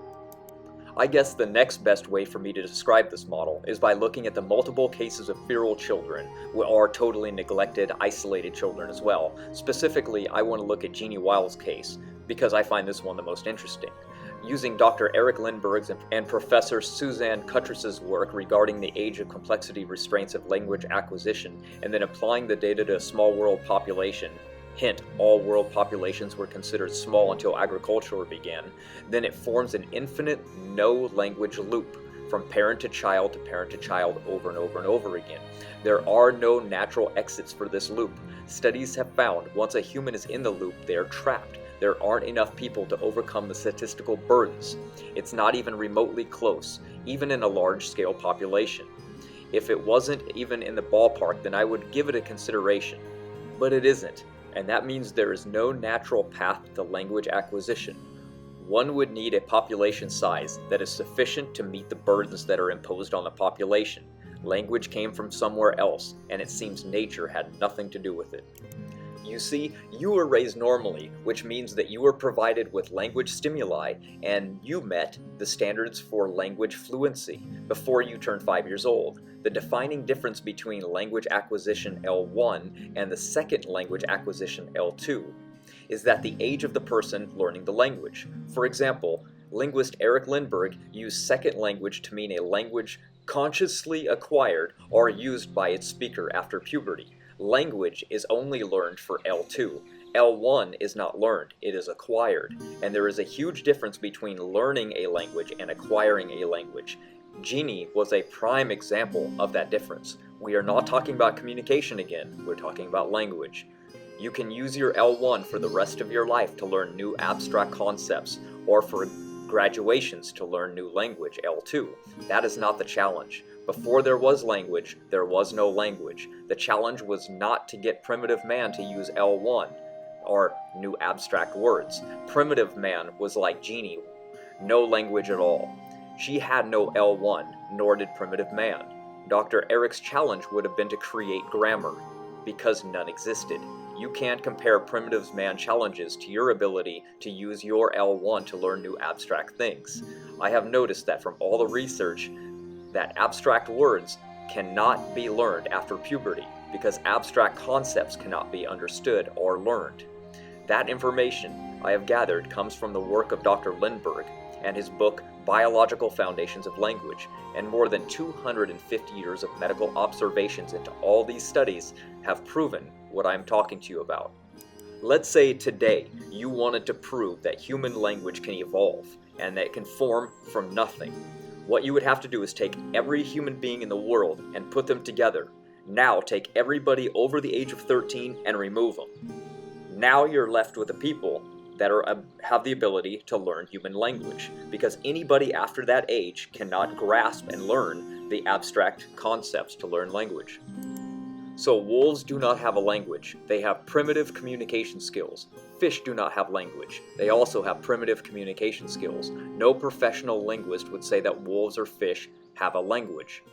I guess the next best way for me to describe this model is by looking at the multiple cases of feral children, or totally neglected, isolated children as well. Specifically, I want to look at Jeannie Weil's case, because I find this one the most interesting. Using Dr. Eric Lindbergh's and Professor Suzanne Cutress's work regarding the age of complexity restraints of language acquisition, and then applying the data to a small world population, hint, all world populations were considered small until agriculture began, then it forms an infinite no-language loop from parent to child over and over and over again. There are no natural exits for this loop. Studies have found once a human is in the loop, they are trapped. There aren't enough people to overcome the statistical burdens. It's not even remotely close, even in a large-scale population. If it wasn't even in the ballpark, then I would give it a consideration. But it isn't, and that means there is no natural path to language acquisition. One would need a population size that is sufficient to meet the burdens that are imposed on the population. Language came from somewhere else, and it seems nature had nothing to do with it. You see, you were raised normally, which means that you were provided with language stimuli, and you met the standards for language fluency before you turned 5 years old. The defining difference between language acquisition L1 and the second language acquisition L2 is that the age of the person learning the language. For example, linguist Eric Lindbergh used second language to mean a language consciously acquired or used by its speaker after puberty. Language is only learned for L2. L1 is not learned, it is acquired. And there is a huge difference between learning a language and acquiring a language. Genie was a prime example of that difference. We are not talking about communication again, we're talking about language. You can use your L1 for the rest of your life to learn new abstract concepts, or for graduations to learn new language, L2. That is not the challenge. Before there was language, there was no language. The challenge was not to get primitive man to use L1, or new abstract words. Primitive man was like Genie, no language at all. She had no L1, nor did primitive man. Dr. Eric's challenge would have been to create grammar, because none existed. You can't compare primitive man challenges to your ability to use your L1 to learn new abstract things. I have noticed that from all the research, that abstract words cannot be learned after puberty, because abstract concepts cannot be understood or learned. That information I have gathered comes from the work of Dr. Lindbergh and his book Biological Foundations of Language, and more than 250 years of medical observations into all these studies have proven what I'm talking to you about. Let's say today you wanted to prove that human language can evolve and that it can form from nothing. What you would have to do is take every human being in the world and put them together. Now take everybody over the age of 13 and remove them. Now you're left with the people that have the ability to learn human language, because anybody after that age cannot grasp and learn the abstract concepts to learn language. So wolves do not have a language. They have primitive communication skills. Fish do not have language. They also have primitive communication skills. No professional linguist would say that wolves or fish have a language.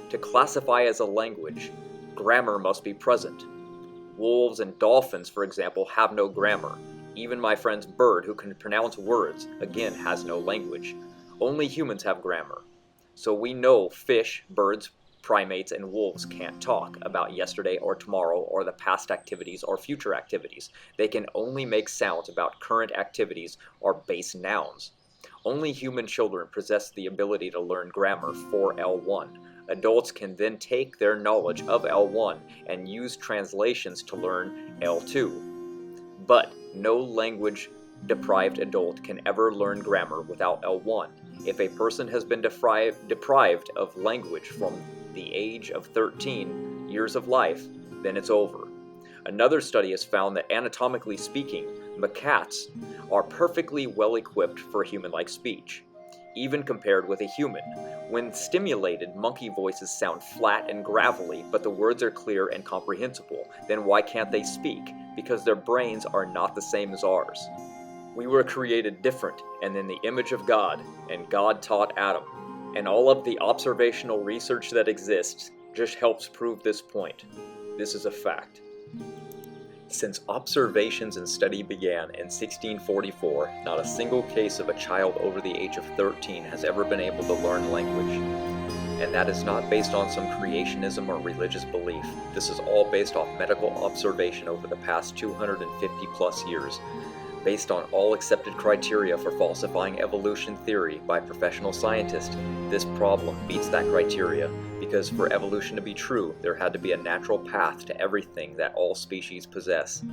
To classify as a language, grammar must be present. Wolves and dolphins, for example, have no grammar. Even my friend's bird, who can pronounce words, again has no language. Only humans have grammar. So we know fish, birds, primates, and wolves can't talk about yesterday or tomorrow or the past activities or future activities. They can only make sounds about current activities or base nouns. Only human children possess the ability to learn grammar for L1. Adults can then take their knowledge of L1 and use translations to learn L2. But no language-deprived adult can ever learn grammar without L1. If a person has been deprived of language from the age of 13 years of life, then it's over. Another study has found that anatomically speaking, macaques are perfectly well equipped for human-like speech, even compared with a human. When stimulated, monkey voices sound flat and gravelly, but the words are clear and comprehensible. Then why can't they speak? Because their brains are not the same as ours. We were created different and in the image of God, and God taught Adam. And all of the observational research that exists just helps prove this point. This is a fact. Since observations and study began in 1644, not a single case of a child over the age of 13 has ever been able to learn language. And that is not based on some creationism or religious belief. This is all based off medical observation over the past 250 plus years, based on all accepted criteria for falsifying evolution theory by professional scientists. This problem meets that criteria, because for evolution to be true, there had to be a natural path to everything that all species possess.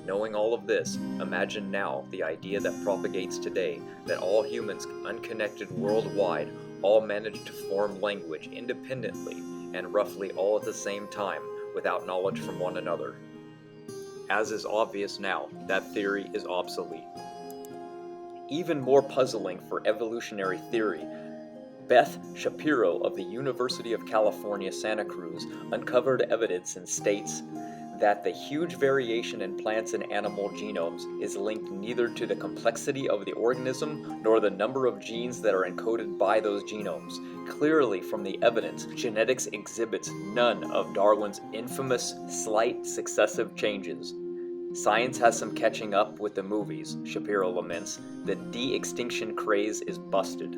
Knowing all of this, imagine now the idea that propagates today, that all humans unconnected worldwide all manage to form language independently and roughly all at the same time without knowledge from one another. As is obvious now, that theory is obsolete. Even more puzzling for evolutionary theory, Beth Shapiro of the University of California, Santa Cruz uncovered evidence and states that the huge variation in plants and animal genomes is linked neither to the complexity of the organism nor the number of genes that are encoded by those genomes. Clearly from the evidence, genetics exhibits none of Darwin's infamous slight successive changes. Science has some catching up with the movies, Shapiro laments. The de-extinction craze is busted.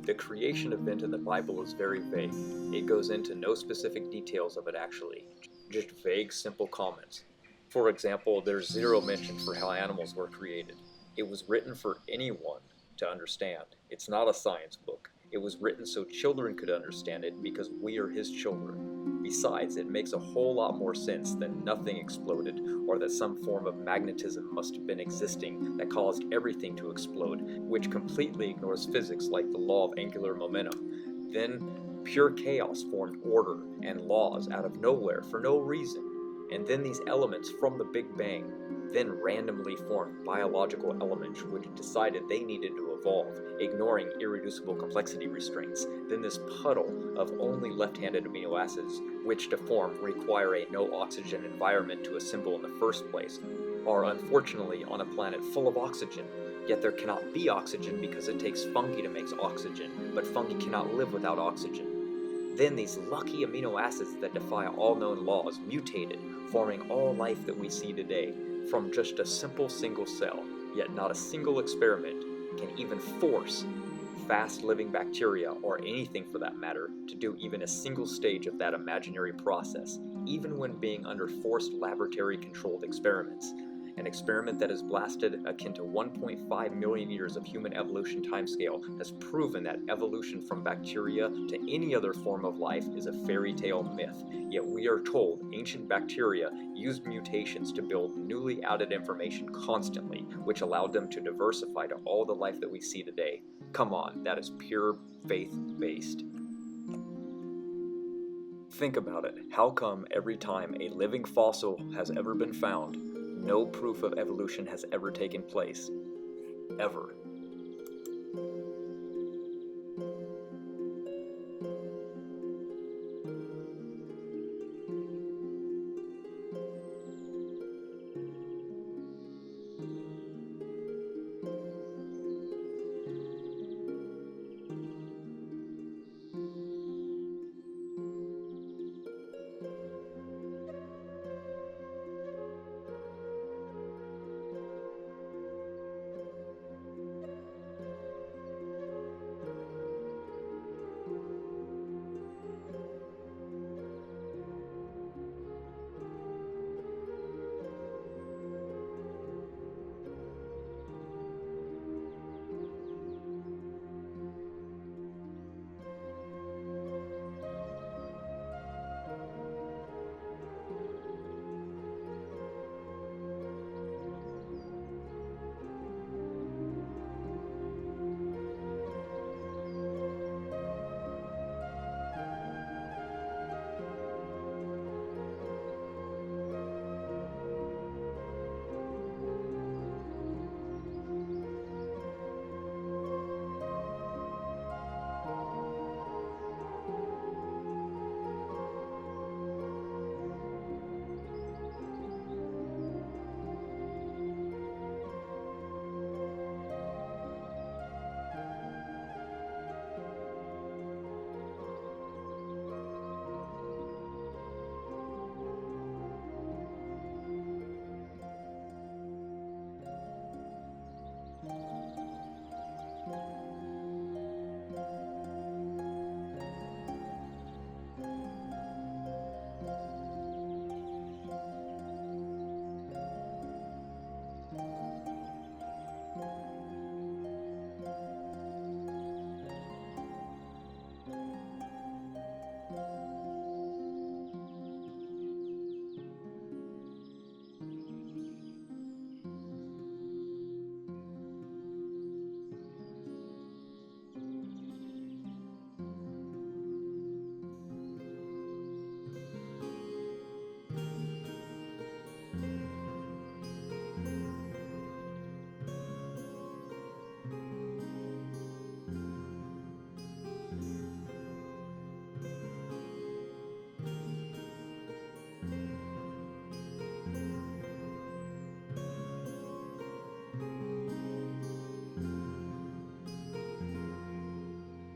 The creation event in the Bible is very vague. It goes into no specific details of it actually, just vague, simple comments. For example, there's zero mention for how animals were created. It was written for anyone to understand. It's not a science book. It was written so children could understand it because we are his children. Besides, it makes a whole lot more sense than nothing exploded, or that some form of magnetism must have been existing that caused everything to explode, which completely ignores physics like the law of angular momentum. Then, pure chaos formed order and laws out of nowhere for no reason. And then these elements from the Big Bang then randomly formed biological elements which decided they needed to evolve, ignoring irreducible complexity restraints. Then this puddle of only left-handed amino acids, which to form require a no-oxygen environment to assemble in the first place, are unfortunately on a planet full of oxygen. Yet there cannot be oxygen because it takes fungi to make oxygen, but fungi cannot live without oxygen. Then these lucky amino acids that defy all known laws mutated, forming all life that we see today, from just a simple single cell. Yet not a single experiment can even force fast-living bacteria, or anything for that matter, to do even a single stage of that imaginary process, even when being under forced laboratory-controlled experiments. An experiment that is blasted akin to 1.5 million years of human evolution timescale has proven that evolution from bacteria to any other form of life is a fairy tale myth. Yet we are told ancient bacteria used mutations to build newly added information constantly, which allowed them to diversify to all the life that we see today. Come on, that is pure faith-based. Think about it. How come every time a living fossil has ever been found, no proof of evolution has ever taken place? Ever.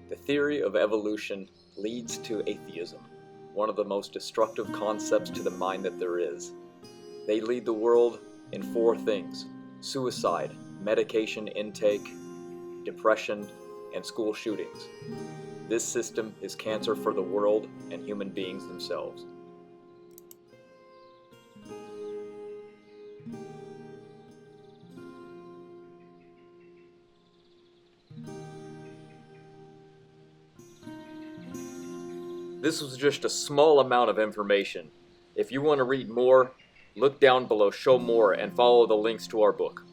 The theory of evolution leads to atheism, one of the most destructive concepts to the mind that there is. They lead the world in 4 things: suicide, medication intake, depression, and school shootings. This system is cancer for the world and human beings themselves. This was just a small amount of information. If you want to read more, look down below Show More and follow the links to our book.